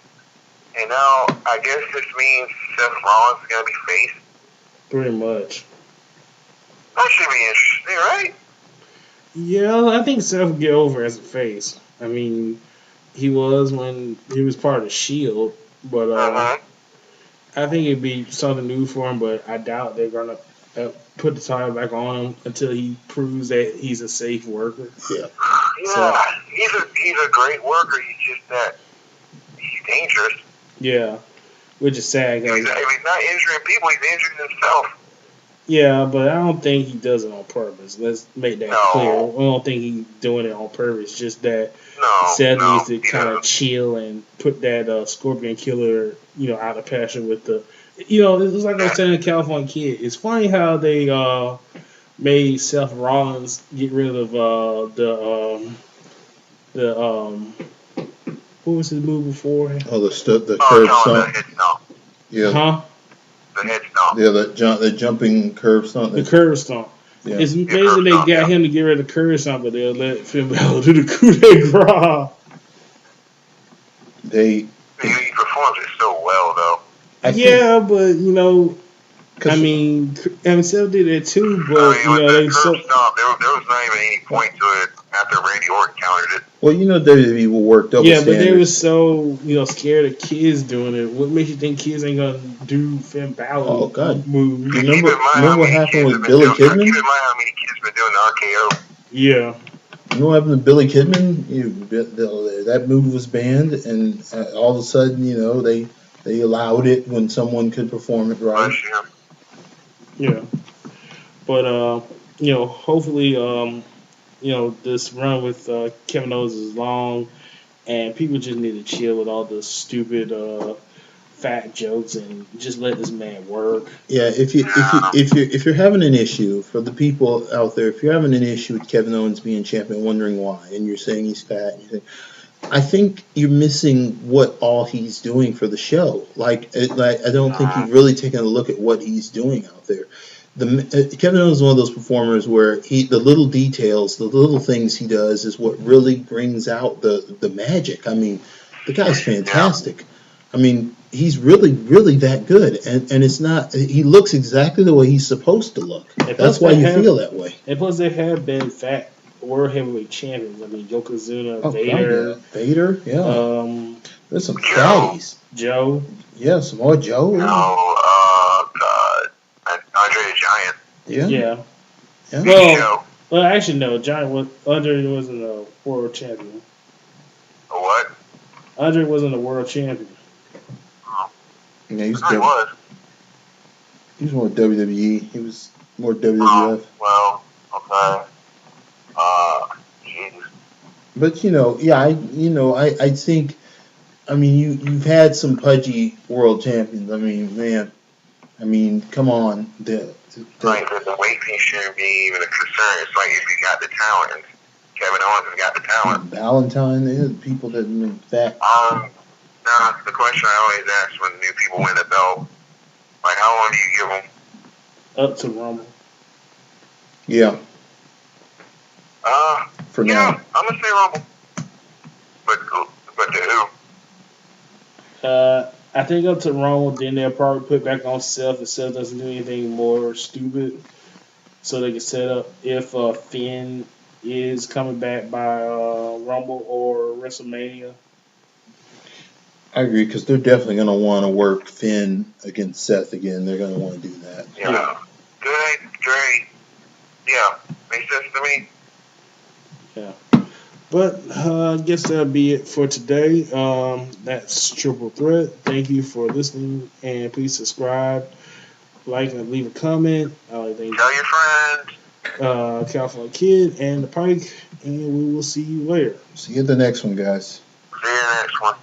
And now I guess this means Seth Rollins is gonna be face. Pretty much. That should be interesting, right? Yeah, I think Seth will get over as a face. I mean, he was when he was part of the Shield, but I think it'd be something new for him. But I doubt they're gonna put the title back on him until he proves that he's a safe worker. Yeah. So, he's a great worker. He's just that he's dangerous. Yeah, which is sad. If he's not injuring people, he's injuring himself. Yeah, but I don't think he does it on purpose. Let's make that clear. I don't think he's doing it on purpose. Just that Seth needs to kind of chill and put that Scorpion Killer, out of passion with the. It's like I was saying to California Kid. It's funny how they made Seth Rollins get rid of what was his move before? Oh, the curb stomp. Yeah. Huh? The head stomp. Yeah, the jumping curb stomp. The curb stomp. Yeah. It's amazing they got him to get rid of the curb stomp, but they'll let Finn Balor do the coup de grace. He performs it so well, though. But I mean, Seth did that too, but they so. Stomp, there was not even any point to it after Randy Orton countered it. Well, WWE will work double standards. Yeah, but they were so scared of kids doing it. What makes you think kids ain't gonna do Finn Balor? Oh God! Move? Remember what happened with Billy Kidman? Keep in mind how many kids been doing the RKO. Yeah. You know what happened to Billy Kidman? That movie was banned, and all of a sudden, they allowed it when someone could perform it right. Yeah, but hopefully, this run with Kevin Owens is long, and people just need to chill with all the stupid fat jokes and just let this man work. Yeah, if you're having an issue, for the people out there, if you're having an issue with Kevin Owens being champion, wondering why, and you're saying he's fat, I think you're missing what all he's doing for the show. Like I don't think you've really taken a look at what he's doing out there. Kevin Owens is one of those performers where the little details, the little things he does, is what really brings out the magic. I mean, the guy's fantastic. I mean, he's really, really that good, and it's not. He looks exactly the way he's supposed to look. That's why you feel that way. And plus, they have been fat world heavyweight champions. I mean, Yokozuna, Vader, yeah. There's some fatties. Joe. Yeah, Samoa Joe. God. Andre the Giant. Yeah. Well, actually, no. Andre wasn't a world champion. A what? Andre wasn't a world champion. Yeah, he was more WWE. He was more WWF. Well, okay. Jesus. But I think, I mean, you've had some pudgy world champions. I mean, man, come on. The weight thing shouldn't be even a concern. It's like if you got the talent, Kevin Owens has got the talent. Valentine, there's people that in fact. Now, the question I always ask when new people win the belt, like, how long do you give them? Up to Rumble. Yeah. For now. I'm going to say Rumble. But to who? I think up to Rumble, then they'll probably put back on Seth if Seth doesn't do anything more stupid. So they can set up if Finn is coming back by Rumble or WrestleMania. I agree, because they're definitely going to want to work Finn against Seth again. They're going to want to do that. Yeah. Great. Yeah. Makes sense to me. Yeah. But I guess that'll be it for today. That's Triple Threat. Thank you for listening, and please subscribe, like, and leave a comment. Tell your friends. California Kid and the Pike, and we will see you later. See you at the next one, guys. See you in the next one.